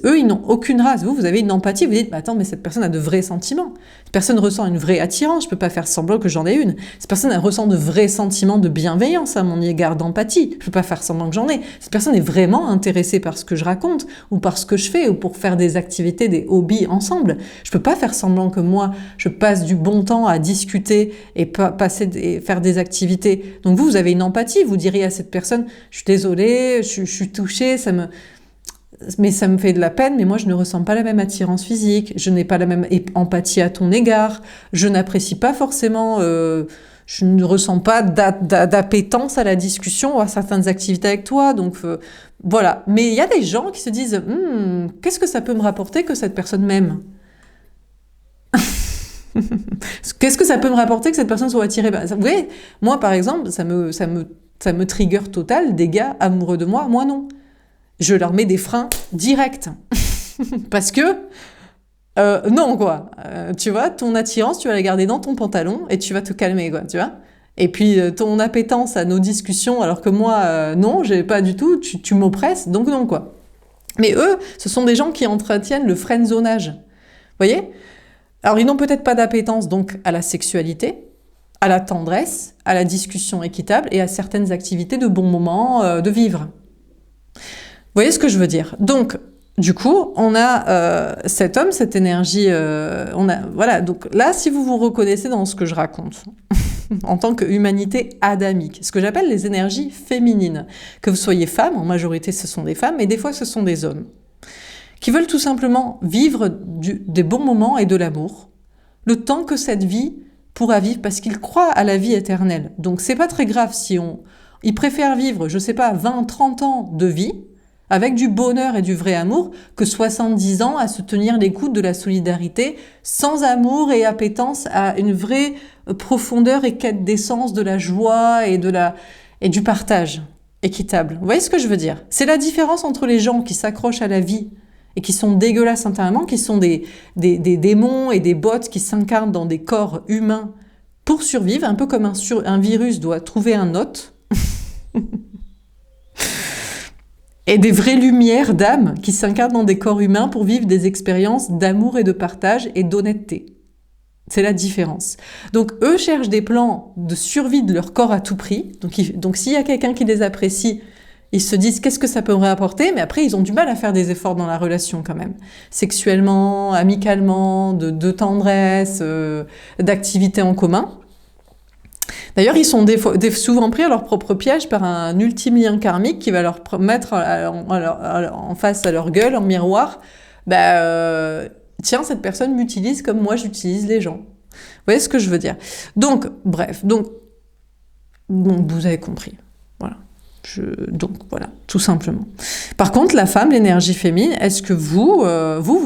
Eux, ils n'ont aucune race. Vous avez une empathie. Vous dites, attends, mais cette personne a de vrais sentiments. Cette personne ressent une vraie attirance. Je peux pas faire semblant que j'en ai une. Cette personne, elle ressent de vrais sentiments de bienveillance à mon égard, d'empathie. Je peux pas faire semblant que j'en ai. Cette personne est vraiment intéressée par ce que je raconte, ou par ce que je fais, ou pour faire des activités, des hobbies ensemble. Je peux pas faire semblant que moi, je passe du bon temps à discuter et faire des activités. Donc vous avez une empathie. Vous diriez à cette personne, je suis désolée, je suis touchée, mais ça me fait de la peine, mais moi je ne ressens pas la même attirance physique, je n'ai pas la même empathie à ton égard, je n'apprécie pas forcément, je ne ressens pas d'appétence à la discussion ou à certaines activités avec toi, donc voilà. Mais il y a des gens qui se disent, qu'est-ce que ça peut me rapporter que cette personne m'aime? Qu'est-ce que ça peut me rapporter que cette personne soit attirée? Vous voyez, moi par exemple, ça me trigger total des gars amoureux de moi, moi non. Je leur mets des freins directs. Parce que, non, quoi. Tu vois, ton attirance, tu vas la garder dans ton pantalon et tu vas te calmer, quoi, tu vois. Et puis, ton appétence à nos discussions, alors que moi, non, j'ai pas du tout, tu m'oppresses, donc non, quoi. Mais eux, ce sont des gens qui entretiennent le friendzonage. Vous voyez? Alors, ils n'ont peut-être pas d'appétence donc à la sexualité, à la tendresse, à la discussion équitable et à certaines activités de bon moment de vivre. Vous voyez ce que je veux dire? Donc, du coup, on a cet homme, cette énergie, voilà. Donc là, si vous vous reconnaissez dans ce que je raconte, en tant qu'humanité adamique, ce que j'appelle les énergies féminines, que vous soyez femme, en majorité ce sont des femmes, mais des fois ce sont des hommes, qui veulent tout simplement vivre des bons moments et de l'amour, le temps que cette vie pourra vivre, parce qu'ils croient à la vie éternelle. Donc c'est pas très grave si ils préfèrent vivre, je sais pas, 20, 30 ans de vie, avec du bonheur et du vrai amour, que 70 ans à se tenir les coudes de la solidarité, sans amour et appétence à une vraie profondeur et quête d'essence de la joie et du partage équitable. Vous voyez ce que je veux dire? C'est la différence entre les gens qui s'accrochent à la vie et qui sont dégueulasses intérieurement, qui sont des démons et des bots qui s'incarnent dans des corps humains pour survivre, un peu comme un virus doit trouver un hôte. Et des vraies lumières d'âme qui s'incarnent dans des corps humains pour vivre des expériences d'amour et de partage et d'honnêteté. C'est la différence. Donc eux cherchent des plans de survie de leur corps à tout prix. Donc s'il y a quelqu'un qui les apprécie, ils se disent qu'est-ce que ça peut me apporter, mais après ils ont du mal à faire des efforts dans la relation quand même. Sexuellement, amicalement, de tendresse, d'activité en commun. D'ailleurs, ils sont souvent pris à leur propre piège par un ultime lien karmique qui va leur mettre en face à leur gueule, en miroir, tiens, cette personne m'utilise comme moi j'utilise les gens. Vous voyez ce que je veux dire? Donc, bref, donc vous avez compris. Voilà. Donc, voilà, tout simplement. Par contre, la femme, l'énergie féminine, est-ce que vous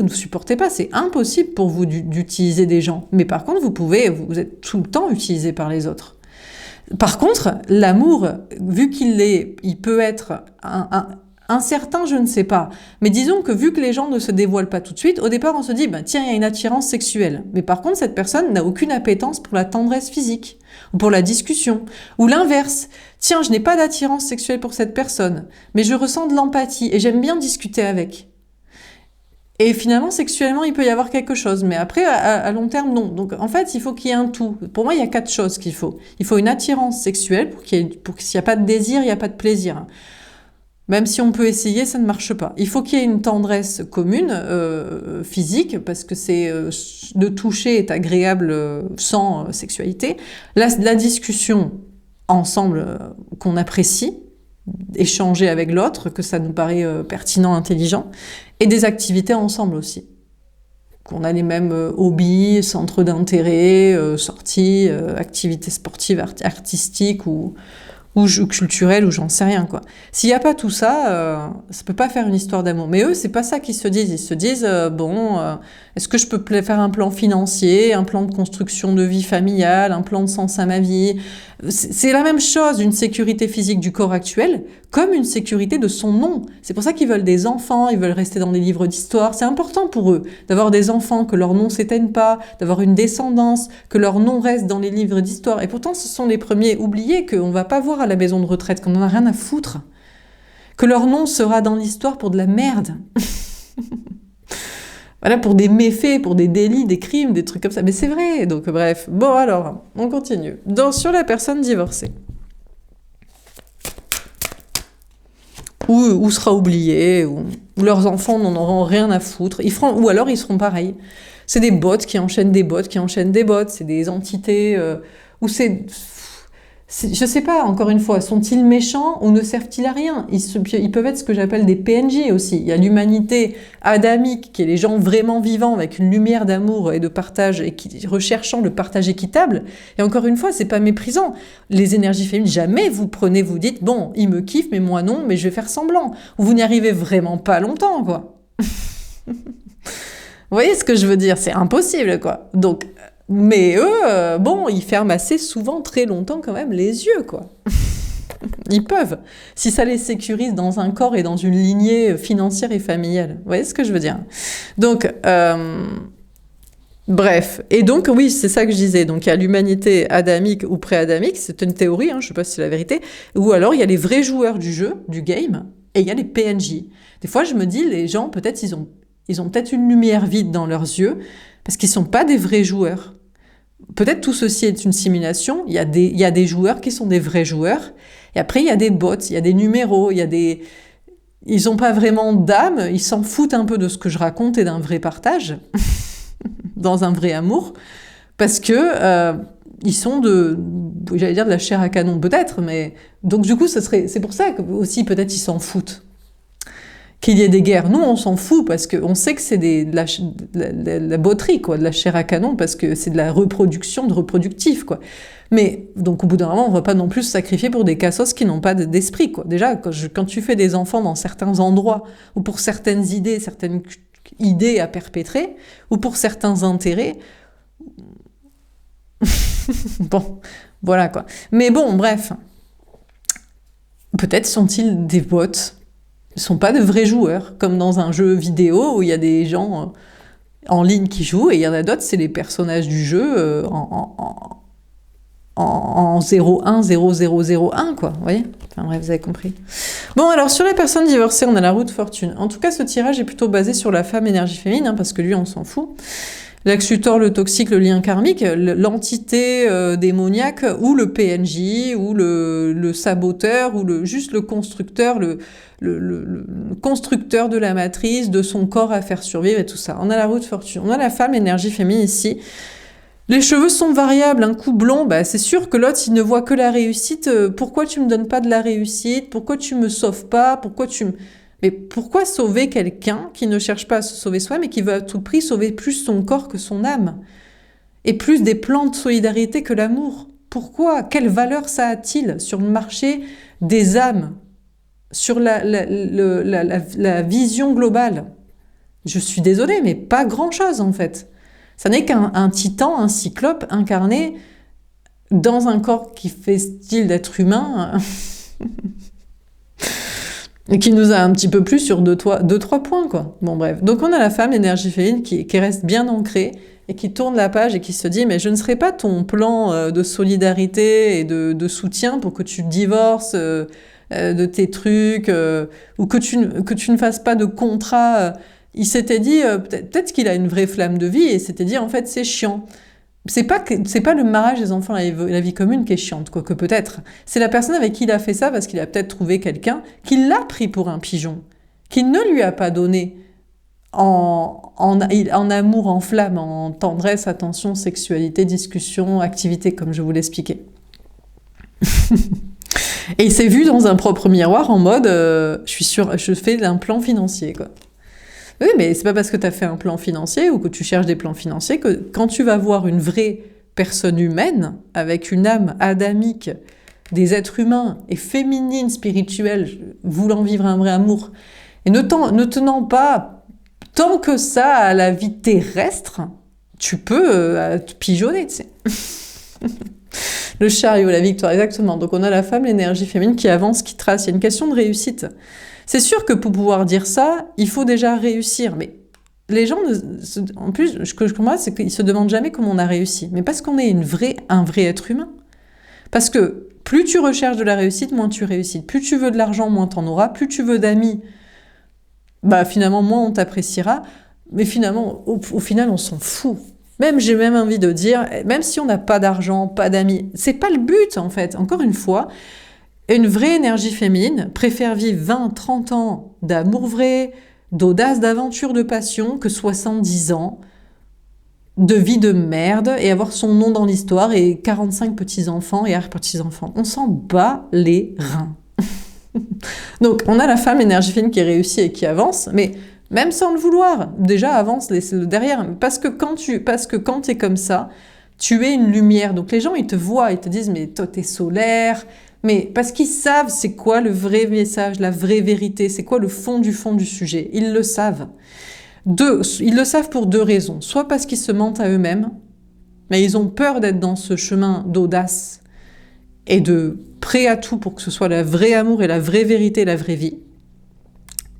ne supportez pas? C'est impossible pour vous d'utiliser des gens. Mais par contre, vous êtes tout le temps utilisé par les autres. Par contre, l'amour, vu il peut être incertain, je ne sais pas. Mais disons que vu que les gens ne se dévoilent pas tout de suite, au départ on se dit, tiens, il y a une attirance sexuelle. Mais par contre, cette personne n'a aucune appétence pour la tendresse physique, ou pour la discussion. Ou l'inverse, tiens, je n'ai pas d'attirance sexuelle pour cette personne, mais je ressens de l'empathie et j'aime bien discuter avec. Et finalement, sexuellement, il peut y avoir quelque chose. Mais après, à long terme, non. Donc, en fait, il faut qu'il y ait un tout. Pour moi, il y a 4 choses qu'il faut. Il faut une attirance sexuelle pour s'il n'y a pas de désir, il n'y a pas de plaisir. Même si on peut essayer, ça ne marche pas. Il faut qu'il y ait une tendresse commune, physique, parce que le toucher est agréable sans sexualité. La discussion ensemble qu'on apprécie, échanger avec l'autre, que ça nous paraît pertinent, intelligent, et des activités ensemble aussi. Qu'on a les mêmes hobbies, centres d'intérêt, sorties, activités sportives, artistiques ou culturelles, ou j'en sais rien, quoi. S'il n'y a pas tout ça, ça peut pas faire une histoire d'amour. Mais eux, c'est pas ça qu'ils se disent. Ils se disent, est-ce que je peux faire un plan financier, un plan de construction de vie familiale, un plan de sens à ma vie? C'est la même chose, une sécurité physique du corps actuel, comme une sécurité de son nom. C'est pour ça qu'ils veulent des enfants, ils veulent rester dans des livres d'histoire. C'est important pour eux d'avoir des enfants, que leur nom s'éteigne pas, d'avoir une descendance, que leur nom reste dans les livres d'histoire. Et pourtant, ce sont les premiers oubliés qu'on va pas voir à la maison de retraite, qu'on en a rien à foutre. Que leur nom sera dans l'histoire pour de la merde. Voilà, pour des méfaits, pour des délits, des crimes, des trucs comme ça. Mais c'est vrai, donc bref. Bon, alors, on continue. Sur la personne divorcée. Ou sera oubliée, ou leurs enfants n'en auront rien à foutre. Ou alors, ils seront pareils. C'est des bots qui enchaînent des bots, qui enchaînent des bots. C'est des entités... je sais pas, encore une fois, sont-ils méchants ou ne servent-ils à rien? Ils peuvent être ce que j'appelle des PNJ aussi. Il y a l'humanité adamique, qui est les gens vraiment vivants, avec une lumière d'amour et de partage, et recherchant le partage équitable. Et encore une fois, c'est pas méprisant. Les énergies féminines, jamais vous dites, bon, il me kiffe, mais moi non, mais je vais faire semblant. Ou vous n'y arrivez vraiment pas longtemps, quoi. Vous voyez ce que je veux dire? C'est impossible, quoi. Donc... Mais eux, ils ferment assez souvent, très longtemps quand même, les yeux, quoi. Ils peuvent, si ça les sécurise dans un corps et dans une lignée financière et familiale. Vous voyez ce que je veux dire? Donc, bref. Et donc, oui, c'est ça que je disais. Donc, il y a l'humanité adamique ou pré-adamique, c'est une théorie, je ne sais pas si c'est la vérité. Ou alors, il y a les vrais joueurs du jeu, du game, et il y a les PNJ. Des fois, je me dis, les gens, peut-être, ils ont peut-être une lumière vide dans leurs yeux, parce qu'ils sont pas des vrais joueurs. Peut-être tout ceci est une simulation, il y a des joueurs qui sont des vrais joueurs, et après, il y a des bots, il y a des numéros, ils ont pas vraiment d'âme, ils s'en foutent un peu de ce que je raconte et d'un vrai partage, dans un vrai amour, parce que ils sont j'allais dire de la chair à canon peut-être, mais donc du coup c'est pour ça que aussi peut-être ils s'en foutent qu'il y ait des guerres. Nous on s'en fout parce qu'on sait que c'est de la botterie quoi, de la chair à canon parce que c'est de la reproduction de reproductif quoi. Mais donc au bout d'un moment on va pas non plus se sacrifier pour des cassos qui n'ont pas d'esprit quoi. Déjà quand tu fais des enfants dans certains endroits ou pour certaines idées à perpétrer ou pour certains intérêts. Bon, voilà quoi. Mais bon, bref. Peut-être sont-ils des bots. Ils sont pas de vrais joueurs, comme dans un jeu vidéo où il y a des gens en ligne qui jouent et il y en a d'autres, c'est les personnages du jeu en 01, 0001, quoi. Vous voyez ? Enfin bref, vous avez compris. Bon, alors sur les personnes divorcées, on a la roue de fortune. En tout cas, ce tirage est plutôt basé sur la femme énergie féminine, hein, parce que lui, on s'en fout. L'exutor, le toxique, le lien karmique, l'entité démoniaque, ou le PNJ, ou le saboteur, ou juste le constructeur, le constructeur de la matrice, de son corps à faire survivre et tout ça. On a la roue de fortune. On a la femme énergie féminine ici. Les cheveux sont variables, un coup blond, bah c'est sûr que l'autre, il ne voit que la réussite. Pourquoi tu me donnes pas de la réussite? Pourquoi tu me sauves pas? Mais pourquoi sauver quelqu'un qui ne cherche pas à se sauver soi, mais qui veut à tout prix sauver plus son corps que son âme? Et plus des plans de solidarité que l'amour? Pourquoi? Quelle valeur ça a-t-il sur le marché des âmes? Sur la vision globale? Je suis désolée, mais pas grand-chose en fait. Ça n'est qu'un titan, un cyclope incarné dans un corps qui fait style d'être humain et qui nous a un petit peu plus sur deux, trois points, quoi. Bon, bref. Donc, on a la femme, l'énergie féminine, qui reste bien ancrée et qui tourne la page et qui se dit « Mais je ne serai pas ton plan de solidarité et de soutien pour que tu divorces de tes trucs ou que tu ne fasses pas de contrat. » Il s'était dit, peut-être qu'il a une vraie flamme de vie, et s'était dit, en fait, c'est chiant. C'est pas le mariage des enfants et la vie commune qui est chiante, quoique peut-être. C'est la personne avec qui il a fait ça, parce qu'il a peut-être trouvé quelqu'un qui l'a pris pour un pigeon, qui ne lui a pas donné en amour, en flamme, en tendresse, attention, sexualité, discussion, activité, comme je vous l'expliquais. Et il s'est vu dans un propre miroir en mode, je suis sûre, je fais un plan financier, quoi. Oui, mais c'est pas parce que tu as fait un plan financier ou que tu cherches des plans financiers que quand tu vas voir une vraie personne humaine, avec une âme adamique, des êtres humains et féminines, spirituelles, voulant vivre un vrai amour, et ne tenant pas tant que ça à la vie terrestre, tu peux te pigeonner, tu sais. Le chariot, la victoire, exactement. Donc on a la femme, l'énergie féminine qui avance, qui trace. Il y a une question de réussite. C'est sûr que pour pouvoir dire ça, il faut déjà réussir. Mais les gens, en plus, ce que je comprends, c'est qu'ils se demandent jamais comment on a réussi. Mais parce qu'on est un vrai être humain. Parce que plus tu recherches de la réussite, moins tu réussis. Plus tu veux de l'argent, moins t'en auras. Plus tu veux d'amis, bah finalement, moins on t'appréciera. Mais finalement, au final, on s'en fout. J'ai même envie de dire, même si on n'a pas d'argent, pas d'amis, c'est pas le but, en fait. Encore une fois, une vraie énergie féminine préfère vivre 20, 30 ans d'amour vrai, d'audace, d'aventure, de passion, que 70 ans de vie de merde et avoir son nom dans l'histoire et 45 petits-enfants et arrière-petits-enfants. On s'en bat les reins. Donc, on a la femme énergie féminine qui réussit et qui avance, mais même sans le vouloir, déjà avance, laisse-le derrière. Parce que quand t'es comme ça, tu es une lumière. Donc les gens, ils te voient, ils te disent « mais toi, t'es solaire ». Mais parce qu'ils savent c'est quoi le vrai message, la vraie vérité, c'est quoi le fond du sujet. Ils le savent. Ils le savent pour deux raisons. Soit parce qu'ils se mentent à eux-mêmes, mais ils ont peur d'être dans ce chemin d'audace et de prêt à tout pour que ce soit le vrai amour et la vraie vérité, la vraie vie.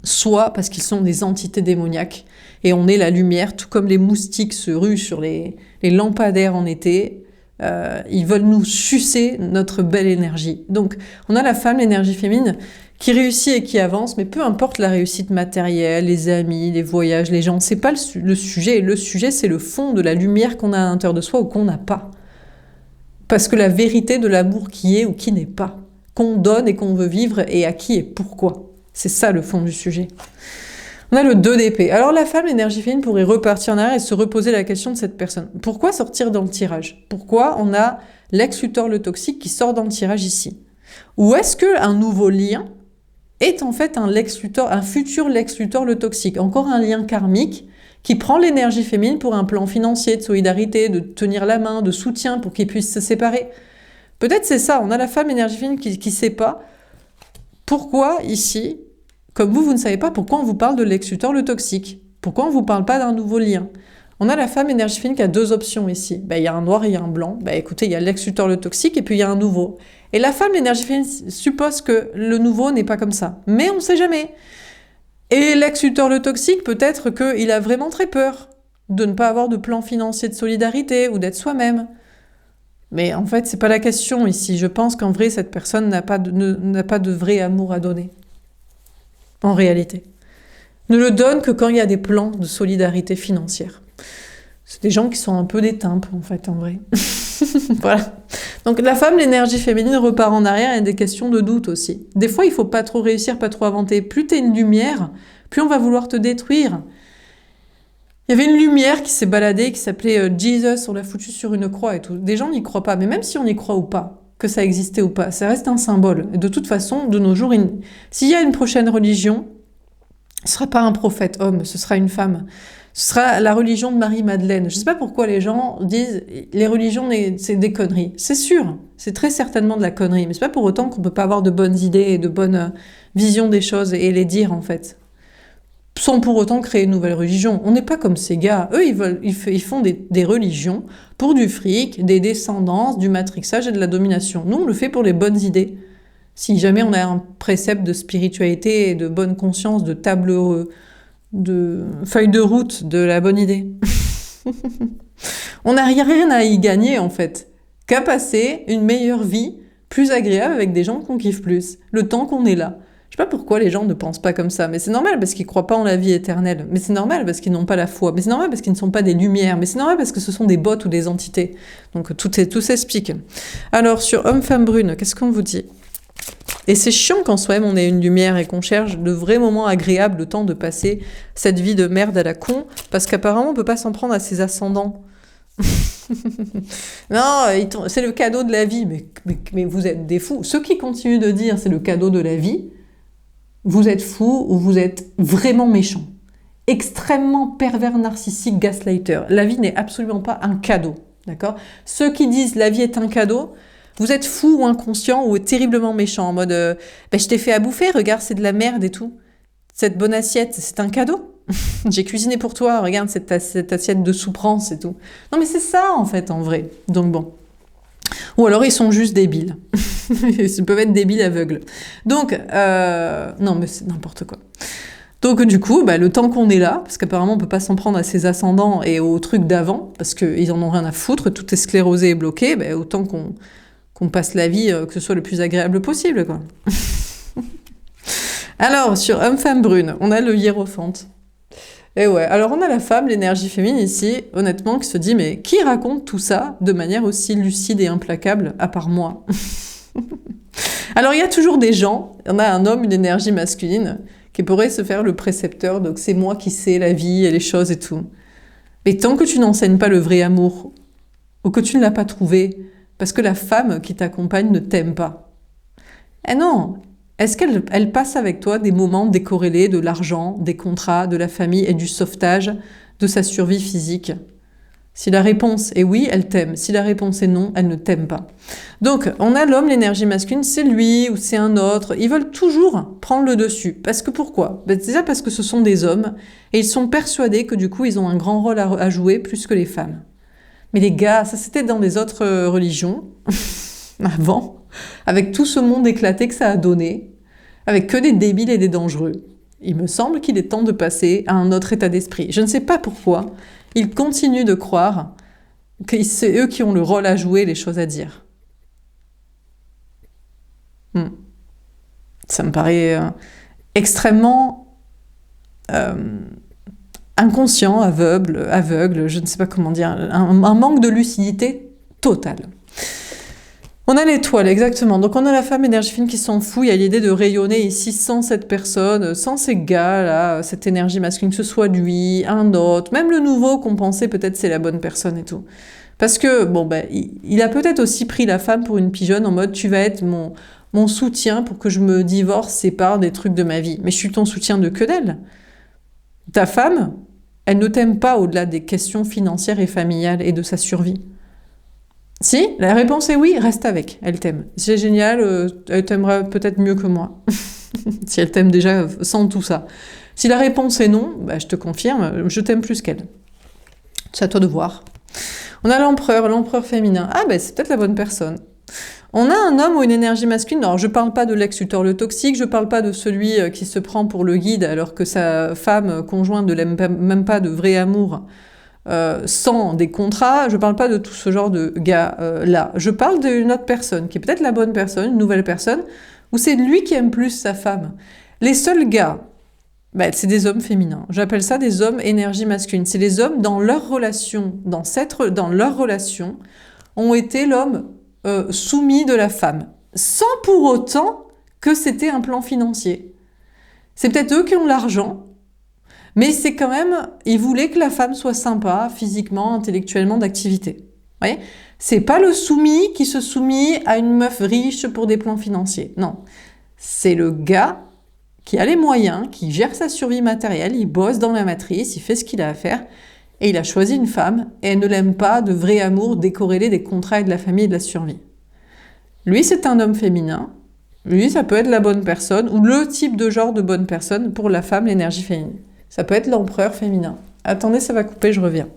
Soit parce qu'ils sont des entités démoniaques et on est la lumière, tout comme les moustiques se ruent sur les lampadaires en été. Ils veulent nous sucer notre belle énergie. Donc, on a la femme, l'énergie féminine, qui réussit et qui avance, mais peu importe la réussite matérielle, les amis, les voyages, les gens, c'est pas le sujet. Le sujet, c'est le fond de la lumière qu'on a à l'intérieur de soi ou qu'on n'a pas. Parce que la vérité de l'amour qui est ou qui n'est pas, qu'on donne et qu'on veut vivre et à qui et pourquoi. C'est ça le fond du sujet. On a le 2 d'épée. Alors la femme, l'énergie féminine, pourrait repartir en arrière et se reposer la question de cette personne. Pourquoi sortir dans le tirage? Pourquoi on a l'ex-Luthor le toxique qui sort dans le tirage ici? Ou est-ce qu'un nouveau lien est en fait un futur Lex-Luthor le toxique? Encore un lien karmique qui prend l'énergie féminine pour un plan financier, de solidarité, de tenir la main, de soutien pour qu'ils puissent se séparer. Peut-être c'est ça, on a la femme énergie féminine qui ne sait pas pourquoi ici, comme vous ne savez pas pourquoi on vous parle de Lex-Luthor le toxique. Pourquoi on ne vous parle pas d'un nouveau lien? On a la femme énergie féminine qui a 2 options ici. Il y a un noir et il y a un blanc. Écoutez, il y a Lex-Luthor le toxique et puis il y a un nouveau. Et la femme l'énergie féminine suppose que le nouveau n'est pas comme ça. Mais on ne sait jamais. Et Lex-Luthor le toxique, peut-être qu'il a vraiment très peur de ne pas avoir de plan financier de solidarité ou d'être soi-même. Mais en fait, c'est pas la question ici. Je pense qu'en vrai, cette personne n'a pas de vrai amour à donner. En réalité. Ne le donne que quand il y a des plans de solidarité financière. C'est des gens qui sont un peu des timpes, en fait, en vrai. Voilà. Donc la femme, l'énergie féminine repart en arrière, il y a des questions de doute aussi. Des fois, il faut pas trop réussir, pas trop inventer. Plus t'es une lumière, plus on va vouloir te détruire. Il y avait une lumière qui s'est baladée, qui s'appelait Jesus, on l'a foutu sur une croix et tout. Des gens n'y croient pas, mais même si on y croit ou pas, que ça existait ou pas, ça reste un symbole. Et de toute façon, de nos jours, s'il y a une prochaine religion, ce ne sera pas un prophète homme, ce sera une femme. Ce sera la religion de Marie-Madeleine. Je ne sais pas pourquoi les gens disent les religions, c'est des conneries. C'est sûr, c'est très certainement de la connerie, mais c'est pas pour autant qu'on peut pas avoir de bonnes idées et de bonnes visions des choses et les dire en fait. Sans pour autant créer une nouvelle religion. On n'est pas comme ces gars. Eux, ils font des religions pour du fric, des descendances, du matrixage et de la domination. Nous, on le fait pour les bonnes idées. Si jamais on a un précepte de spiritualité et de bonne conscience, de tableau, de feuille de route de la bonne idée. On n'a rien à y gagner en fait, qu'à passer une meilleure vie, plus agréable avec des gens qu'on kiffe plus, le temps qu'on est là. Je sais pas pourquoi les gens ne pensent pas comme ça, mais c'est normal parce qu'ils croient pas en la vie éternelle, mais c'est normal parce qu'ils n'ont pas la foi, mais c'est normal parce qu'ils ne sont pas des lumières, mais c'est normal parce que ce sont des bots ou des entités. Donc tout s'explique. Alors sur Homme-Femme Brune, qu'est-ce qu'on vous dit ? Et c'est chiant qu'en soi-même on ait une lumière et qu'on cherche de vrais moments agréables, le temps de passer cette vie de merde à la con, parce qu'apparemment on peut pas s'en prendre à ses ascendants. Non, c'est le cadeau de la vie, mais vous êtes des fous. Ceux qui continuent de dire c'est le cadeau de la vie, vous êtes fous ou vous êtes vraiment méchants. Extrêmement pervers, narcissique, gaslighter. La vie n'est absolument pas un cadeau, d'accord ? Ceux qui disent la vie est un cadeau, vous êtes fou ou inconscient ou terriblement méchant, en mode je t'ai fait à bouffer, regarde, c'est de la merde et tout. Cette bonne assiette, c'est un cadeau. J'ai cuisiné pour toi, regarde cette assiette de souffrance et tout. Non mais c'est ça en fait, en vrai. Donc bon. Ou alors ils sont juste débiles. Ils peuvent être débiles aveugles. Donc, non mais c'est n'importe quoi. Donc du coup, le temps qu'on est là, parce qu'apparemment on peut pas s'en prendre à ses ascendants et aux trucs d'avant, parce qu'ils en ont rien à foutre, tout est sclérosé et bloqué, autant qu'on passe la vie, que ce soit le plus agréable possible, quoi. Alors, sur Homme-Femme Brune, on a le hiérophante. Et ouais, alors on a la femme, l'énergie féminine ici, honnêtement, qui se dit, mais qui raconte tout ça de manière aussi lucide et implacable, à part moi? Alors il y a toujours des gens, on a un homme, une énergie masculine, qui pourrait se faire le précepteur, donc c'est moi qui sais la vie et les choses et tout. Mais tant que tu n'enseignes pas le vrai amour, ou que tu ne l'as pas trouvé, parce que la femme qui t'accompagne ne t'aime pas. Eh non, est-ce qu'elle passe avec toi des moments décorrélés de l'argent, des contrats, de la famille et du sauvetage de sa survie physique? Si la réponse est oui, elle t'aime. Si la réponse est non, elle ne t'aime pas. Donc, on a l'homme, l'énergie masculine, c'est lui ou c'est un autre. Ils veulent toujours prendre le dessus. Parce que pourquoi ? Déjà parce que ce sont des hommes et ils sont persuadés que du coup, ils ont un grand rôle à jouer plus que les femmes. Mais les gars, ça c'était dans les autres religions, avant, avec tout ce monde éclaté que ça a donné, avec que des débiles et des dangereux. Il me semble qu'il est temps de passer à un autre état d'esprit. Je ne sais pas pourquoi, ils continuent de croire que c'est eux qui ont le rôle à jouer, les choses à dire. Ça me paraît extrêmement inconscient, aveugle, je ne sais pas comment dire, un manque de lucidité total. On a l'étoile, exactement. Donc on a la femme énergie fine qui s'en fout. Il y a l'idée de rayonner ici sans cette personne, sans ces gars-là, cette énergie masculine, que ce soit lui, un autre, même le nouveau qu'on pensait peut-être c'est la bonne personne et tout. Parce que, bon, ben, il a peut-être aussi pris la femme pour une pigeonne en mode tu vas être mon soutien pour que je me divorce, sépare des trucs de ma vie. Mais je suis ton soutien de que dalle. Ta femme, elle ne t'aime pas au-delà des questions financières et familiales et de sa survie. Si, la réponse est oui, reste avec, elle t'aime. C'est génial, elle t'aimera peut-être mieux que moi. Si elle t'aime déjà sans tout ça. Si la réponse est non, bah, je te confirme, je t'aime plus qu'elle. C'est à toi de voir. On a l'empereur féminin. Ah ben c'est peut-être la bonne personne. On a un homme ou une énergie masculine. Alors je parle pas de l'ex-tuteur le toxique, je parle pas de celui qui se prend pour le guide alors que sa femme conjointe ne l'aime même pas de vrai amour. Sans des contrats, je parle pas de tout ce genre de gars là. Je parle d'une autre personne, qui est peut-être la bonne personne, une nouvelle personne, où c'est lui qui aime plus sa femme. Les seuls gars, bah, c'est des hommes féminins. J'appelle ça des hommes énergie masculine. C'est les hommes dans leur relation, dans leur relation, ont été l'homme soumis de la femme, sans pour autant que c'était un plan financier. C'est peut-être eux qui ont l'argent, mais c'est quand même, ils voulaient que la femme soit sympa, physiquement, intellectuellement, d'activité. Vous voyez ? C'est pas le soumis qui se soumet à une meuf riche pour des plans financiers. Non. C'est le gars qui a les moyens, qui gère sa survie matérielle, il bosse dans la matrice, il fait ce qu'il a à faire, et il a choisi une femme, et elle ne l'aime pas de vrai amour décorrélé des contrats et de la famille et de la survie. Lui, c'est un homme féminin. Lui, ça peut être la bonne personne, ou le type de genre de bonne personne pour la femme, l'énergie féminine. Ça peut être l'empereur féminin. Attendez, ça va couper, je reviens.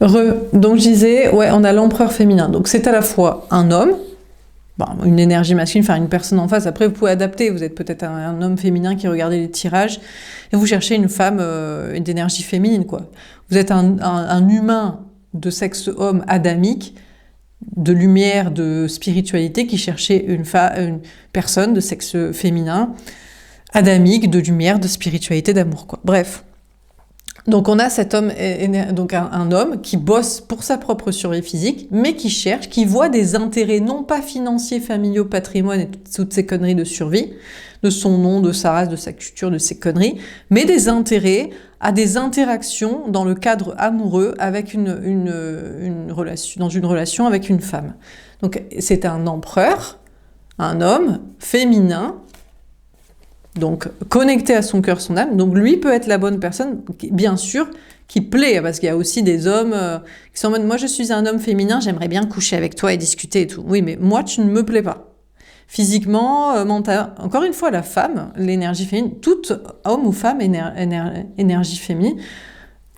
Donc je disais, ouais, on a l'empereur féminin. Donc c'est à la fois un homme, une énergie masculine, enfin une personne en face. Après, vous pouvez adapter. Vous êtes peut-être un homme féminin qui regardait les tirages et vous cherchez une femme d'énergie féminine, quoi. Vous êtes un humain de sexe homme adamique, de lumière, de spiritualité qui cherchait une personne de sexe féminin, adamique, de lumière, de spiritualité, d'amour, quoi. Bref. Donc on a cet homme, donc un homme qui bosse pour sa propre survie physique, mais qui cherche, qui voit des intérêts non pas financiers, familiaux, patrimoine et toutes ces conneries de survie, de son nom, de sa race, de sa culture, de ses conneries, mais des intérêts à des interactions dans le cadre amoureux avec une relation, dans une relation avec une femme. Donc c'est un empereur, un homme féminin, donc connecté à son cœur, son âme. Donc lui peut être la bonne personne, bien sûr, qui plaît, parce qu'il y a aussi des hommes qui sont en mode « moi je suis un homme féminin, j'aimerais bien coucher avec toi et discuter et tout ». Oui, mais moi tu ne me plais pas. Physiquement, mentalement, encore une fois, la femme, l'énergie féminine, tout homme ou femme énergie féminine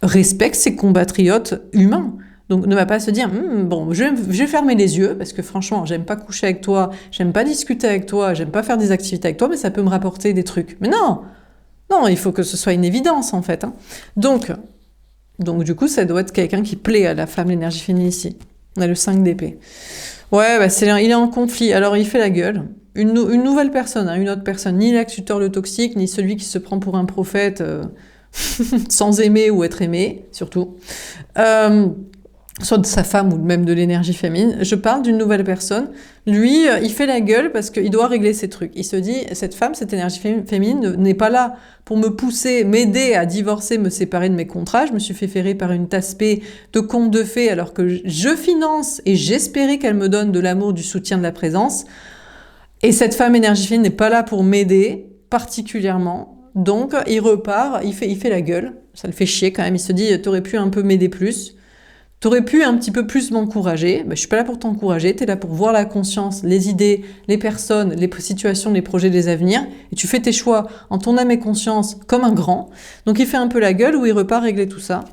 respecte ses compatriotes humains. Donc ne va pas se dire bon, je vais fermer les yeux parce que franchement, j'aime pas coucher avec toi, j'aime pas discuter avec toi, j'aime pas faire des activités avec toi, mais ça peut me rapporter des trucs. Mais non, il faut que ce soit une évidence en fait. Hein. Donc du coup, ça doit être quelqu'un qui plaît à la femme, l'énergie féminine ici. On a le 5 d'épée. Ouais, il est en conflit. Alors il fait la gueule. Une nouvelle personne, hein, une autre personne, ni l'ex-tuteur le toxique, ni celui qui se prend pour un prophète sans aimer ou être aimé, surtout. Soit de sa femme ou même de l'énergie féminine, je parle d'une nouvelle personne. Lui, il fait la gueule parce qu'il doit régler ses trucs. Il se dit, cette femme, cette énergie féminine n'est pas là pour me pousser, m'aider à divorcer, me séparer de mes contrats. Je me suis fait ferrer par une tasse-paix de contes de fées alors que je finance et j'espérais qu'elle me donne de l'amour, du soutien, de la présence. Et cette femme énergie féminine n'est pas là pour m'aider particulièrement. Donc, il repart, il fait la gueule. Ça le fait chier quand même. Il se dit, t'aurais pu un peu m'aider plus. T'aurais pu un petit peu plus m'encourager. Je suis pas là pour t'encourager, t'es là pour voir la conscience, les idées, les personnes, les situations, les projets, les avenirs, et tu fais tes choix en ton âme et conscience comme un grand. Donc il fait un peu la gueule où il repart régler tout ça.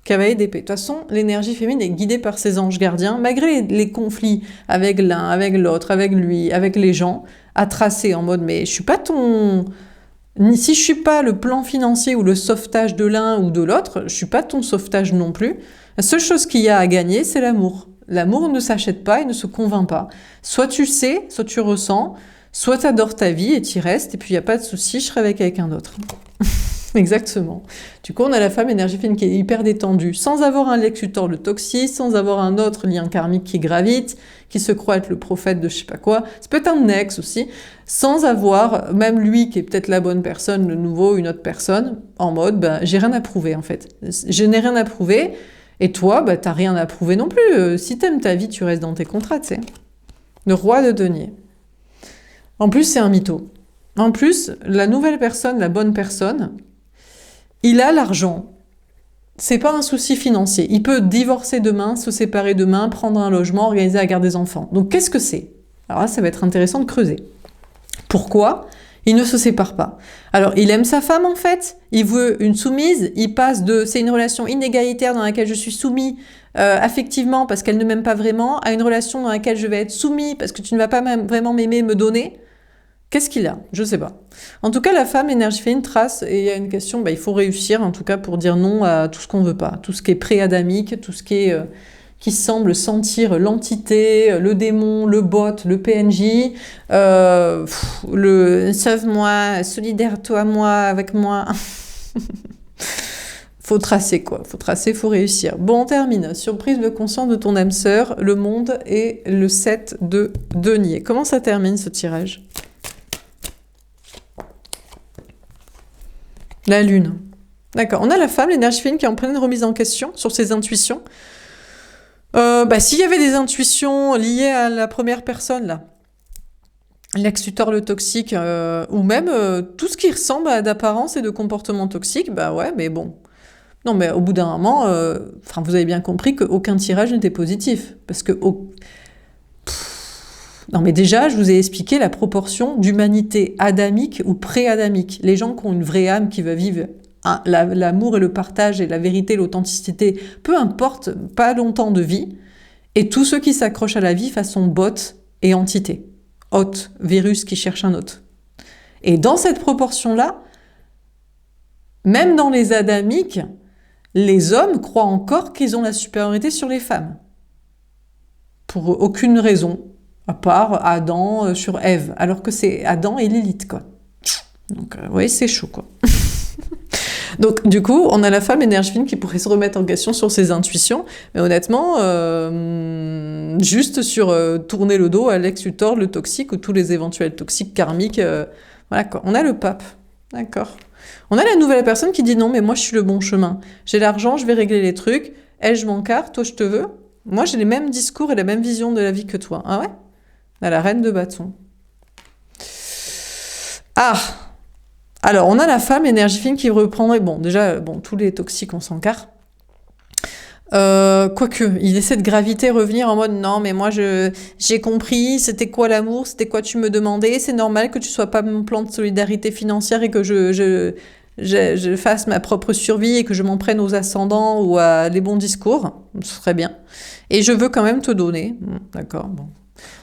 Cavalier d'épée. De toute façon, l'énergie féminine est guidée par ses anges gardiens, malgré les conflits avec l'un, avec l'autre, avec lui, avec les gens, à tracer en mode mais je suis pas ton... Si je suis pas le plan financier ou le sauvetage de l'un ou de l'autre, je suis pas ton sauvetage non plus. La seule chose qu'il y a à gagner, c'est l'amour. L'amour ne s'achète pas et ne se convainc pas. Soit tu sais, soit tu ressens, soit t'adores ta vie et t'y restes, et puis il n'y a pas de souci, je serai avec quelqu'un d'autre. Exactement. Du coup, on a la femme énergie féminine qui est hyper détendue, sans avoir un Lex Luthor le toxique, sans avoir un autre lien karmique qui gravite, qui se croit être le prophète de je sais pas quoi. Ça peut être un ex aussi, sans avoir, même lui qui est peut-être la bonne personne, le nouveau, une autre personne, en mode, ben, j'ai rien à prouver en fait. Je n'ai rien à prouver, et toi, ben, t'as rien à prouver non plus. Si t'aimes ta vie, tu restes dans tes contrats, tu sais. Le roi de denier. En plus, c'est un mytho. En plus, la nouvelle personne, la bonne personne, il a l'argent. C'est pas un souci financier. Il peut divorcer demain, se séparer demain, prendre un logement, organiser la garde des enfants. Donc qu'est-ce que c'est? Alors là, ça va être intéressant de creuser. Pourquoi il ne se sépare pas? Alors, il aime sa femme en fait, il veut une soumise, il passe de « c'est une relation inégalitaire dans laquelle je suis soumis affectivement parce qu'elle ne m'aime pas vraiment » à une relation dans laquelle je vais être soumis parce que tu ne vas pas vraiment m'aimer, me donner. Qu'est-ce qu'il a? Je sais pas. En tout cas, la femme énergie féminine trace, et il y a une question, bah, il faut réussir en tout cas pour dire non à tout ce qu'on veut pas, tout ce qui est pré-adamique, tout ce qui est qui semble sentir l'entité, le démon, le bot, le PNJ, le sauve-moi, solidaire toi moi avec moi. Faut tracer quoi, faut tracer, faut réussir. Bon, on termine. Sur prise de conscience de ton âme sœur, le monde et le 7 de denier. Comment ça termine ce tirage? La lune. D'accord. On a la femme, l'énergie féminine, qui est en pleine remise en question sur ses intuitions. S'il y avait des intuitions liées à la première personne, là, Lex Luthor le toxique, ou même tout ce qui ressemble à d'apparence et de comportement toxique, bah ouais, mais bon. Non, mais au bout d'un moment, vous avez bien compris qu'aucun tirage n'était positif. Parce que... Non, mais déjà, je vous ai expliqué la proportion d'humanité adamique ou pré-adamique. Les gens qui ont une vraie âme, qui va vivre l'amour et le partage et la vérité, l'authenticité, peu importe, pas longtemps de vie, et tous ceux qui s'accrochent à la vie façon bot et entité. Hôte, virus qui cherche un hôte. Et dans cette proportion-là, même dans les adamiques, les hommes croient encore qu'ils ont la supériorité sur les femmes. Pour aucune raison. À part Adam sur Ève, alors que c'est Adam et Lilith, quoi. Donc, vous voyez, c'est chaud, quoi. Donc, du coup, on a la femme énergie féminine qui pourrait se remettre en question sur ses intuitions, mais honnêtement, juste sur tourner le dos à Lex Luthor, le toxique, ou tous les éventuels toxiques karmiques, voilà, quoi. On a le pape, d'accord. On a la nouvelle personne qui dit non, mais moi, je suis le bon chemin. J'ai l'argent, je vais régler les trucs. Elle, je m'en carre, toi, je te veux. Moi, j'ai les mêmes discours et la même vision de la vie que toi. Ah ouais? À la reine de bâton. Ah! Alors, on a la femme énergie féminine qui reprendrait... Bon, déjà, tous les toxiques, on s'en carre. Quoique, il essaie de graviter, revenir en mode « Non, mais moi, j'ai compris, c'était quoi l'amour, c'était quoi tu me demandais, c'est normal que tu sois pas mon plan de solidarité financière et que je fasse ma propre survie et que je m'en prenne aux ascendants ou à les bons discours. Ce serait bien. Et je veux quand même te donner. » D'accord, bon.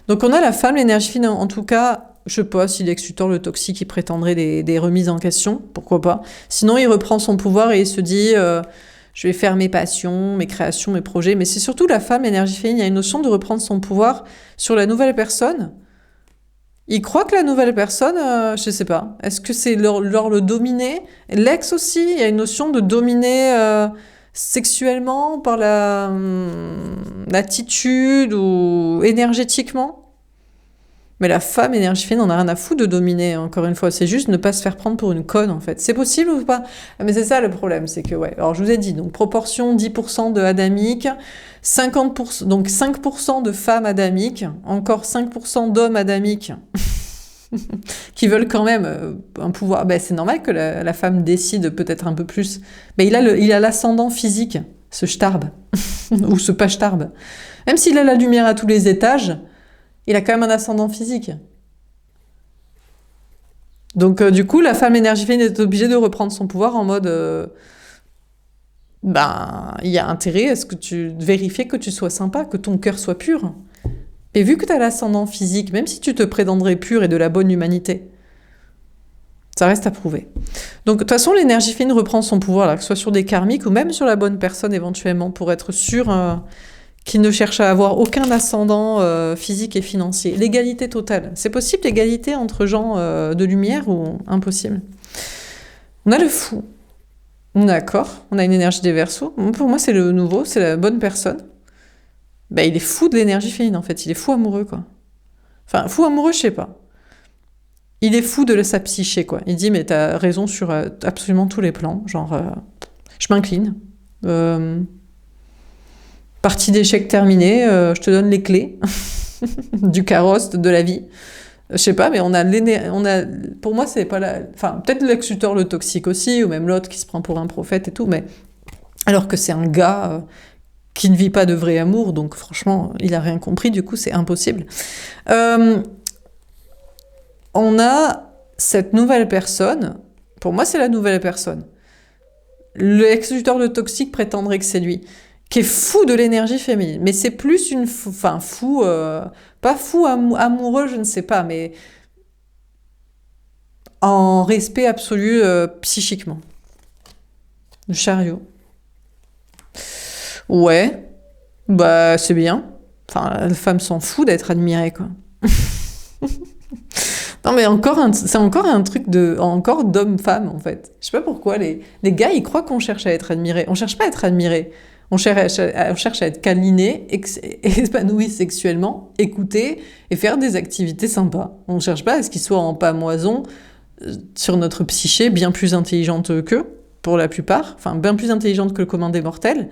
Donc on a la femme, l'énergie féminine, en tout cas, je sais pas si Lex Luthor le toxique, il prétendrait des remises en question, pourquoi pas. Sinon, il reprend son pouvoir et il se dit je vais faire mes passions, mes créations, mes projets. Mais c'est surtout la femme, l'énergie féminine, il y a une notion de reprendre son pouvoir sur la nouvelle personne. Il croit que la nouvelle personne, je sais pas, est-ce que c'est leur le dominer? Lex aussi, il y a une notion de dominer... sexuellement, par l'attitude ou énergétiquement. Mais la femme énergie féminine, on n'a rien à foutre de dominer, encore une fois. C'est juste ne pas se faire prendre pour une conne, en fait. C'est possible ou pas? Mais c'est ça le problème, c'est que, ouais. Alors, je vous ai dit, donc, proportion 10% de adamiques, 50%, donc 5% de femmes adamiques, encore 5% d'hommes adamiques, qui veulent quand même un pouvoir. Ben, c'est normal que la femme décide peut-être un peu plus. Mais il a l'ascendant physique, ce Starb, ou ce pas Starb. Même s'il a la lumière à tous les étages, il a quand même un ascendant physique. Donc du coup, la femme énergie féminine est obligée de reprendre son pouvoir en mode... il y a intérêt à ce que tu vérifies que tu sois sympa, que ton cœur soit pur. Et vu que tu as l'ascendant physique, même si tu te prétendrais pur et de la bonne humanité, ça reste à prouver. Donc, de toute façon, l'énergie féminine reprend son pouvoir, là, que ce soit sur des karmiques ou même sur la bonne personne éventuellement, pour être sûr qui ne cherche à avoir aucun ascendant physique et financier. L'égalité totale. C'est possible l'égalité entre gens de lumière ou impossible? On a le fou. D'accord, on a une énergie des Verseaux. Pour moi, c'est le nouveau, c'est la bonne personne. Ben, il est fou de l'énergie féminine, en fait. Il est fou amoureux, quoi. Enfin, fou amoureux, je sais pas. Il est fou de sa psyché, quoi. Il dit, mais t'as raison sur absolument tous les plans. Genre, je m'incline. Partie d'échec terminée, je te donne les clés du carrosse de la vie. Je sais pas, mais on a, pour moi, c'est pas la, enfin, peut-être Lex Luthor le toxique aussi, ou même l'autre qui se prend pour un prophète et tout, mais alors que c'est un gars qui ne vit pas de vrai amour, donc franchement, il a rien compris, du coup, c'est impossible. On a cette nouvelle personne, pour moi, c'est la nouvelle personne. Le Lex Luthor le toxique prétendrait que c'est lui, qui est fou de l'énergie féminine, mais c'est plus une, enfin, fou, pas fou amoureux, je ne sais pas, mais en respect absolu psychiquement. Le chariot. Ouais, bah c'est bien. Enfin, la femme s'en fout d'être admirée, quoi. Non, mais c'est encore un truc encore d'homme-femme, en fait. Je sais pas pourquoi les gars, ils croient qu'on cherche à être admiré. On cherche pas à être admiré. On cherche à être câliné, épanoui sexuellement, écouter et faire des activités sympas. On ne cherche pas à ce qu'ils soient en pamoison sur notre psyché, bien plus intelligente qu'eux, pour la plupart. Enfin, bien plus intelligente que le commun des mortels.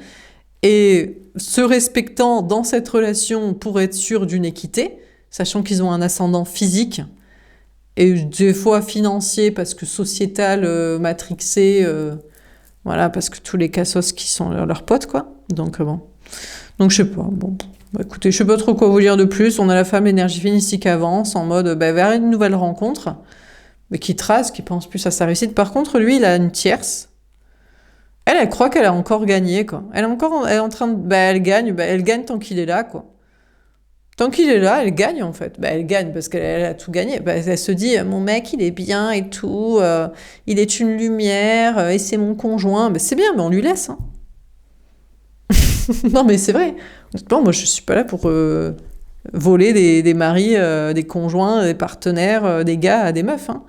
Et se respectant dans cette relation pour être sûr d'une équité, sachant qu'ils ont un ascendant physique et des fois financier parce que sociétal, matrixé, voilà, parce que tous les cassos qui sont leurs potes, quoi. Donc bon. Donc je sais pas, bon. Bah, écoutez, je sais pas trop quoi vous dire de plus. On a la femme énergie féminine qui avance en mode vers une nouvelle rencontre, mais qui trace, qui pense plus à sa réussite. Par contre, lui, il a une tierce. Elle croit qu'elle a encore gagné, quoi. Elle est en train de, elle gagne tant qu'il est là, quoi. Tant qu'il est là, elle gagne, en fait. Elle gagne parce qu'elle a tout gagné. Elle se dit, mon mec, il est bien et tout, il est une lumière, et c'est mon conjoint. C'est bien, mais on lui laisse, hein. Non, mais c'est vrai. Honnêtement, moi, je suis pas là pour voler des maris, des conjoints, des partenaires, des gars à des meufs, hein.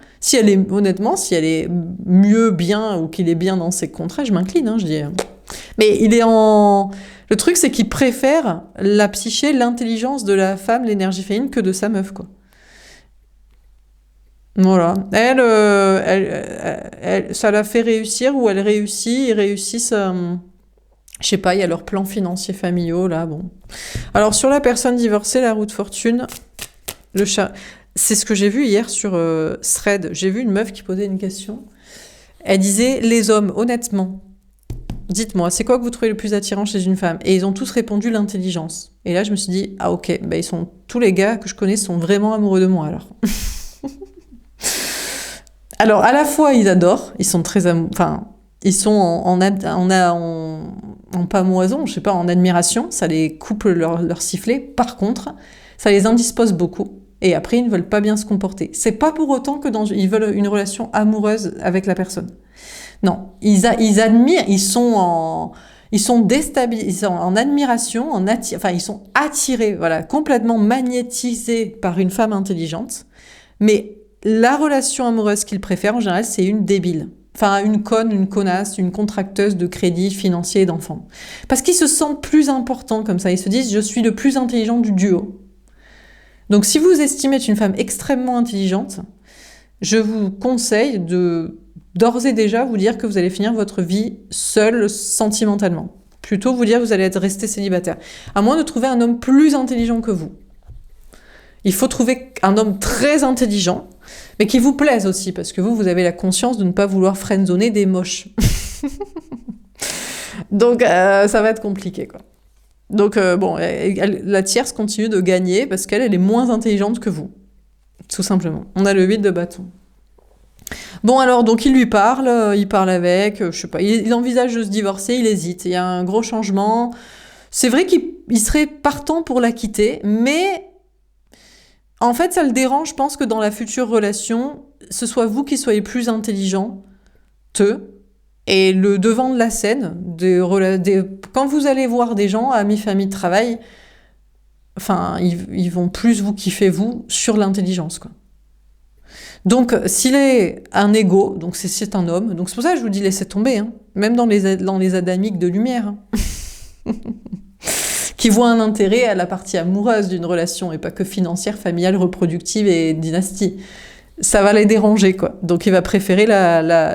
Honnêtement, si elle est mieux bien ou qu'il est bien dans ses contrats, je m'incline, hein, je dis. Mais le truc, c'est qu'il préfère la psyché, l'intelligence de la femme, l'énergie féminine, que de sa meuf, quoi. Voilà. Ça la fait réussir ou elle réussit, ils réussissent. Je sais pas, il y a leurs plans financiers familiaux, là, bon. Alors, sur la personne divorcée, la roue de fortune, c'est ce que j'ai vu hier sur Thread. J'ai vu une meuf qui posait une question. Elle disait, les hommes, honnêtement, dites-moi, c'est quoi que vous trouvez le plus attirant chez une femme? Et ils ont tous répondu l'intelligence. Et là, je me suis dit, ah ok, tous les gars que je connais sont vraiment amoureux de moi, alors. Alors, à la fois, ils adorent, ils sont très amoureux, enfin, ils sont en pamoison, je sais pas, en admiration, ça les coupe leur sifflet. Par contre, ça les indispose beaucoup. Et après, ils ne veulent pas bien se comporter. C'est pas pour autant ils veulent une relation amoureuse avec la personne. Non, ils admirent, ils sont déstabilisés, ils sont en admiration, ils sont attirés, voilà, complètement magnétisés par une femme intelligente. Mais la relation amoureuse qu'ils préfèrent, en général, c'est une débile. Enfin, une conne, une connasse, une contracteuse de crédit financier et d'enfants. Parce qu'ils se sentent plus importants comme ça. Ils se disent, je suis le plus intelligent du duo. Donc, si vous estimez être une femme extrêmement intelligente, je vous conseille d'ores et déjà vous dire que vous allez finir votre vie seule sentimentalement. Plutôt vous dire que vous allez rester célibataire. À moins de trouver un homme plus intelligent que vous. Il faut trouver un homme très intelligent, mais qui vous plaise aussi, parce que vous avez la conscience de ne pas vouloir friendzoner des moches. Donc, ça va être compliqué, quoi. Donc, la tierce continue de gagner, parce qu'elle est moins intelligente que vous. Tout simplement. On a le 8 de bâton. Bon, alors, donc, il parle avec, je sais pas, il envisage de se divorcer, il hésite. Il y a un gros changement. C'est vrai qu'il serait partant pour la quitter, mais en fait, ça le dérange, je pense que dans la future relation, ce soit vous qui soyez plus intelligent, Et le devant de la scène, quand vous allez voir des gens, amis, famille, travail, enfin, ils vont plus vous kiffer, vous, sur l'intelligence, quoi. Donc, s'il est un égo, donc c'est un homme, donc c'est pour ça que je vous dis laissez tomber, hein, même dans les adamiques de lumière, hein, qui voient un intérêt à la partie amoureuse d'une relation et pas que financière, familiale, reproductive et dynastie. Ça va les déranger, quoi. Donc il va préférer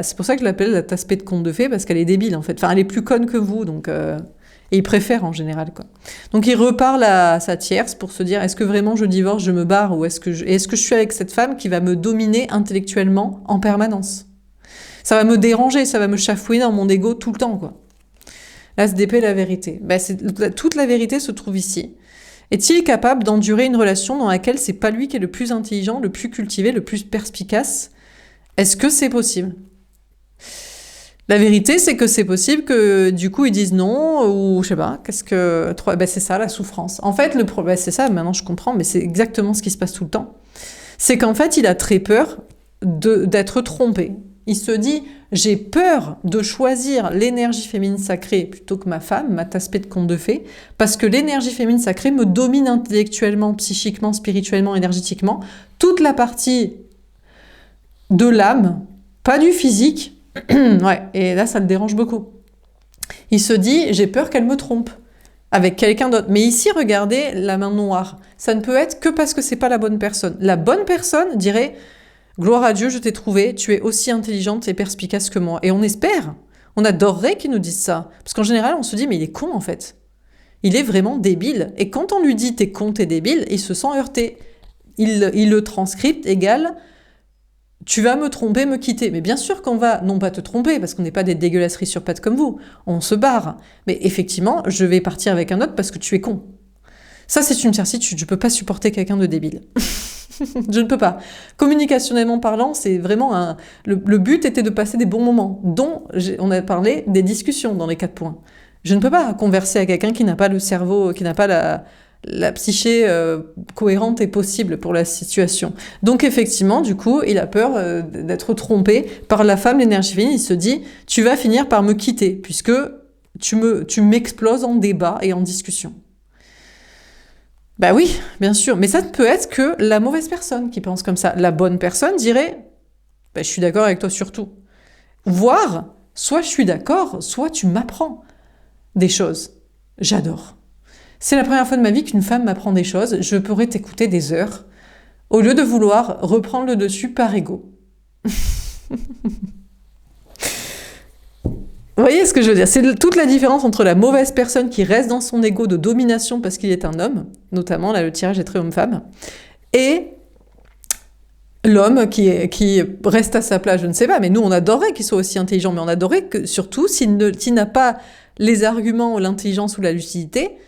c'est pour ça que je l'appelle la tasse-paix de conte de fées, parce qu'elle est débile, en fait. Enfin, elle est plus conne que vous, donc... Et il préfère, en général, quoi. Donc il reparle à sa tierce pour se dire, est-ce que vraiment je divorce, je me barre, ou est-ce que je suis avec cette femme qui va me dominer intellectuellement en permanence? Ça va me déranger, ça va me chafouiner dans mon ego tout le temps, quoi. Là, SDP, la vérité. Toute la vérité se trouve ici. Est-il capable d'endurer une relation dans laquelle c'est pas lui qui est le plus intelligent, le plus cultivé, le plus perspicace? Est-ce que c'est possible? La vérité, c'est que c'est possible que du coup ils disent non, ou je sais pas, c'est ça la souffrance. En fait, le problème, c'est ça, maintenant je comprends, mais c'est exactement ce qui se passe tout le temps. C'est qu'en fait, il a très peur d'être trompé. Il se dit, j'ai peur de choisir l'énergie féminine sacrée plutôt que ma femme, ma tasse-paix de conte de fées, parce que l'énergie féminine sacrée me domine intellectuellement, psychiquement, spirituellement, énergétiquement. Toute la partie de l'âme, pas du physique. Ouais, et là, ça le dérange beaucoup. Il se dit, j'ai peur qu'elle me trompe avec quelqu'un d'autre. Mais ici, regardez la main noire. Ça ne peut être que parce que c'est pas la bonne personne. La bonne personne dirait, gloire à Dieu, je t'ai trouvé, tu es aussi intelligente et perspicace que moi. Et on espère, on adorerait qu'ils nous disent ça. Parce qu'en général, on se dit, mais il est con en fait. Il est vraiment débile. Et quand on lui dit, t'es con, t'es débile, il se sent heurté. Il le transcripte égale, tu vas me tromper, me quitter. Mais bien sûr qu'on va, non pas te tromper, parce qu'on n'est pas des dégueulasseries sur pattes comme vous. On se barre. Mais effectivement, je vais partir avec un autre parce que tu es con. Ça, c'est une certitude. Je ne peux pas supporter quelqu'un de débile. Je ne peux pas. Communicationnellement parlant, c'est vraiment le but était de passer des bons moments, dont on a parlé des discussions dans les 4 points. Je ne peux pas converser avec quelqu'un qui n'a pas le cerveau, qui n'a pas la psyché cohérente et possible pour la situation. Donc effectivement, du coup, il a peur d'être trompé par la femme, l'énergie féminine. Il se dit, tu vas finir par me quitter, puisque tu m'exploses en débat et en discussion. Bah oui, bien sûr, mais ça ne peut être que la mauvaise personne qui pense comme ça. La bonne personne dirait, bah, je suis d'accord avec toi sur tout. Voire, soit je suis d'accord, soit tu m'apprends des choses. J'adore. C'est la première fois de ma vie qu'une femme m'apprend des choses, je pourrais t'écouter des heures, au lieu de vouloir reprendre le dessus par ego. Vous voyez ce que je veux dire? C'est toute la différence entre la mauvaise personne qui reste dans son ego de domination parce qu'il est un homme, notamment, là le tirage est très homme-femme, et l'homme qui reste à sa place, je ne sais pas, mais nous on adorerait qu'il soit aussi intelligent, mais on adorerait que surtout, s'il n'a pas les arguments ou l'intelligence ou la lucidité,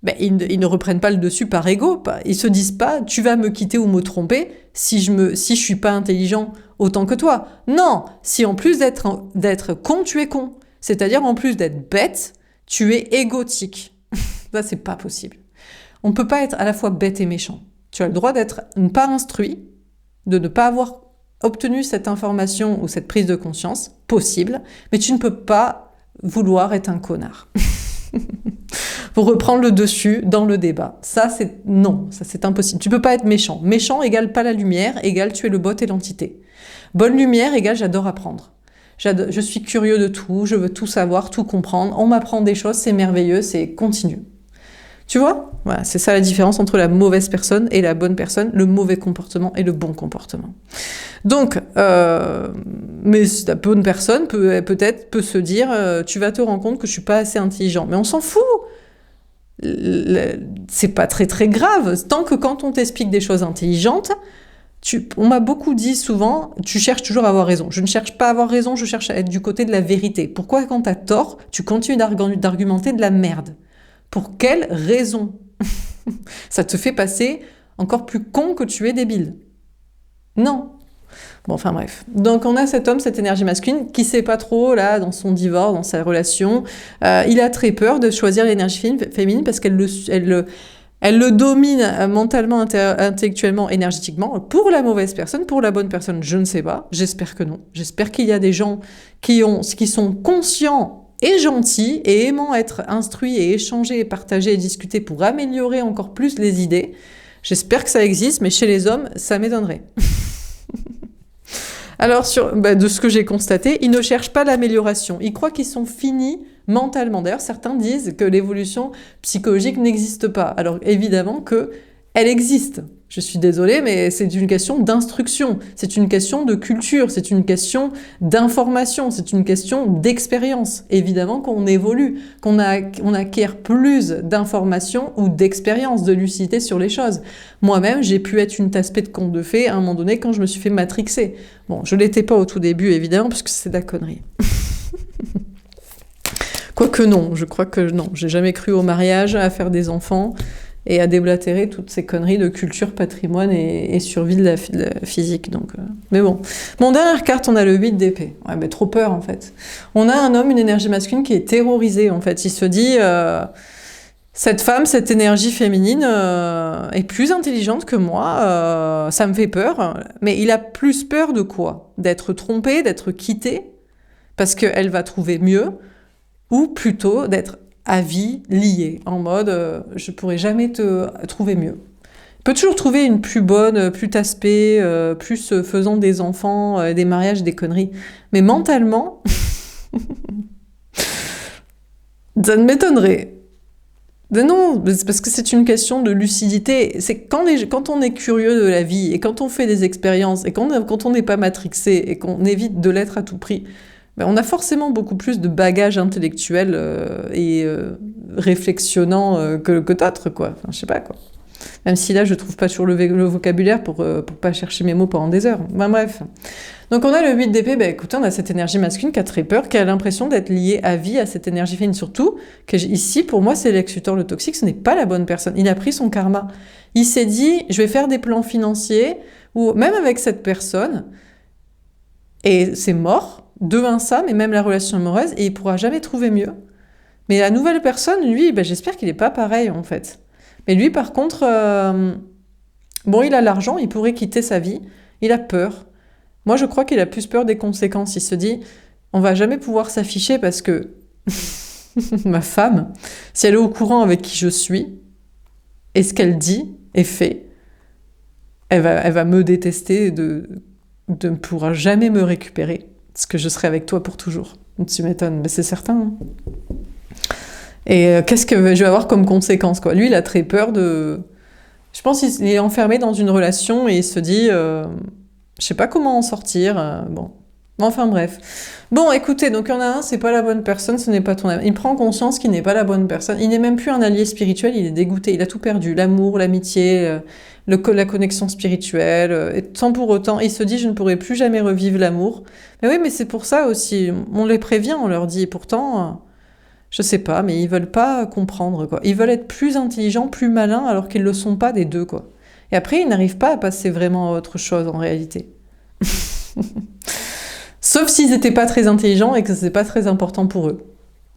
ben, ils ne reprennent pas le dessus par ego. Ils se disent pas, tu vas me quitter ou me tromper si je suis pas intelligent autant que toi. Non, si en plus d'être con, tu es con. C'est-à-dire en plus d'être bête, tu es égotique. Ça, c'est pas possible. On peut pas être à la fois bête et méchant. Tu as le droit d'être pas instruit, de ne pas avoir obtenu cette information ou cette prise de conscience, possible, mais tu ne peux pas vouloir être un connard. Pour reprendre le dessus dans le débat. Ça, c'est impossible. Tu peux pas être méchant. Méchant égale pas la lumière, égale tu es le bot et l'entité. Bonne lumière égale j'adore apprendre. Je suis curieux de tout, je veux tout savoir, tout comprendre. On m'apprend des choses, c'est merveilleux, c'est continu. Tu vois? Voilà, c'est ça la différence entre la mauvaise personne et la bonne personne, le mauvais comportement et le bon comportement. Donc, mais la bonne personne peut-être se dire, tu vas te rendre compte que je suis pas assez intelligent. Mais on s'en fout. C'est pas très très grave. Tant que quand on t'explique des choses intelligentes, on m'a beaucoup dit souvent, tu cherches toujours à avoir raison. Je ne cherche pas à avoir raison, je cherche à être du côté de la vérité. Pourquoi quand t'as tort, tu continues d'argumenter de la merde? Pour quelle raison? Ça te fait passer encore plus con que tu es débile. Non. Bon, enfin bref. Donc on a cet homme, cette énergie masculine, qui sait pas trop, là, dans son divorce, dans sa relation. Il a très peur de choisir l'énergie féminine parce qu'elle Elle le domine mentalement, intellectuellement, énergétiquement. Pour la mauvaise personne, pour la bonne personne, je ne sais pas. J'espère que non. J'espère qu'il y a des gens qui sont conscients et gentils et aimant être instruits et échanger et partager et discuter pour améliorer encore plus les idées. J'espère que ça existe, mais chez les hommes, ça m'étonnerait. Alors, de ce que j'ai constaté, ils ne cherchent pas l'amélioration. Ils croient qu'ils sont finis mentalement. D'ailleurs, certains disent que l'évolution psychologique n'existe pas. Alors, évidemment qu'elle existe. Je suis désolée, mais c'est une question d'instruction. C'est une question de culture. C'est une question d'information. C'est une question d'expérience. Évidemment qu'on évolue, on acquiert plus d'informations ou d'expérience, de lucidité sur les choses. Moi-même, j'ai pu être une tasse-pée de conte de fées à un moment donné quand je me suis fait matrixer. Bon, je l'étais pas au tout début, évidemment, parce que c'est de la connerie. Quoique non, je crois que non. J'ai jamais cru au mariage, à faire des enfants et à déblatérer toutes ces conneries de culture, patrimoine et survie de la physique. Donc, mais bon. Mon dernière carte, on a le 8 d'épée. Ouais, mais trop peur, en fait. On a un homme, une énergie masculine qui est terrorisée, en fait. Il se dit... cette femme, cette énergie féminine est plus intelligente que moi, ça me fait peur. Mais il a plus peur de quoi? D'être trompé, d'être quitté, parce qu'elle va trouver mieux, ou plutôt d'être à vie lié, en mode je pourrai jamais te trouver mieux. Il peut toujours trouver une plus bonne, plus tasse-pée, plus faisant des enfants, des mariages, des conneries. Mais mentalement, ça ne m'étonnerait. Non, c'est parce que c'est une question de lucidité. C'est quand on est curieux de la vie et quand on fait des expériences et quand on n'est pas matrixé et qu'on évite de l'être à tout prix, ben on a forcément beaucoup plus de bagages intellectuels et réflexionnants que d'autres, quoi. Enfin, je sais pas, quoi. Même si là, je trouve pas toujours le vocabulaire pour pas chercher mes mots pendant des heures. Ben, bref. Donc on a le 8 d'épée, ben écoutez, on a cette énergie masculine qui a très peur, qui a l'impression d'être liée à vie à cette énergie féminine. Surtout, ici, pour moi, c'est Lex Luthor, le toxique, ce n'est pas la bonne personne. Il a pris son karma. Il s'est dit, je vais faire des plans financiers, ou même avec cette personne, et c'est mort, de un ça, mais même la relation amoureuse, et il pourra jamais trouver mieux. Mais la nouvelle personne, lui, ben, j'espère qu'il n'est pas pareil, en fait. Mais lui, par contre, bon, il a l'argent, il pourrait quitter sa vie, il a peur. Moi, je crois qu'il a plus peur des conséquences. Il se dit, on va jamais pouvoir s'afficher parce que ma femme, si elle est au courant avec qui je suis, et ce qu'elle dit et fait, elle va me détester, ne pourra jamais me récupérer, parce que je serai avec toi pour toujours. Tu m'étonnes, mais c'est certain. Hein. Et qu'est-ce que je vais avoir comme conséquence, quoi? Lui, il a très peur de... Je pense qu'il est enfermé dans une relation et il se dit... je sais pas comment en sortir. Bon. Enfin bref. Bon, écoutez, donc il y en a un, c'est pas la bonne personne, ce n'est pas ton ami. Il prend conscience qu'il n'est pas la bonne personne. Il n'est même plus un allié spirituel, il est dégoûté. Il a tout perdu. L'amour, l'amitié, la connexion spirituelle. Et sans pour autant, il se dit, je ne pourrai plus jamais revivre l'amour. Mais oui, mais c'est pour ça aussi. On les prévient, on leur dit. Et pourtant... je sais pas, mais ils veulent pas comprendre, quoi. Ils veulent être plus intelligents, plus malins, alors qu'ils le sont pas des deux, quoi. Et après, ils n'arrivent pas à passer vraiment à autre chose, en réalité. Sauf s'ils étaient pas très intelligents et que c'est pas très important pour eux.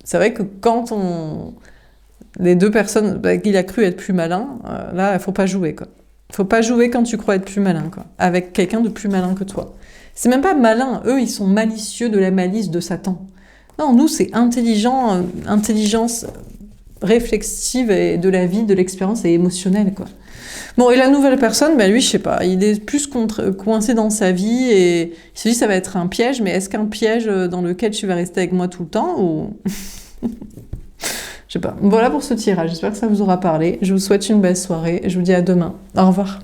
C'est vrai que quand les deux personnes, qu'il a cru être plus malin, là, il faut pas jouer, quoi. Faut pas jouer quand tu crois être plus malin, quoi. Avec quelqu'un de plus malin que toi. C'est même pas malin. Eux, ils sont malicieux de la malice de Satan. Non, nous, c'est intelligent, intelligence réflexive et de la vie, de l'expérience et émotionnelle, quoi. Bon, et la nouvelle personne, ben lui, je sais pas, il est plus coincé dans sa vie et il se dit ça va être un piège, mais est-ce qu'un piège dans lequel tu vas rester avec moi tout le temps ou... je sais pas. Voilà pour ce tirage, j'espère que ça vous aura parlé. Je vous souhaite une belle soirée et je vous dis à demain. Au revoir.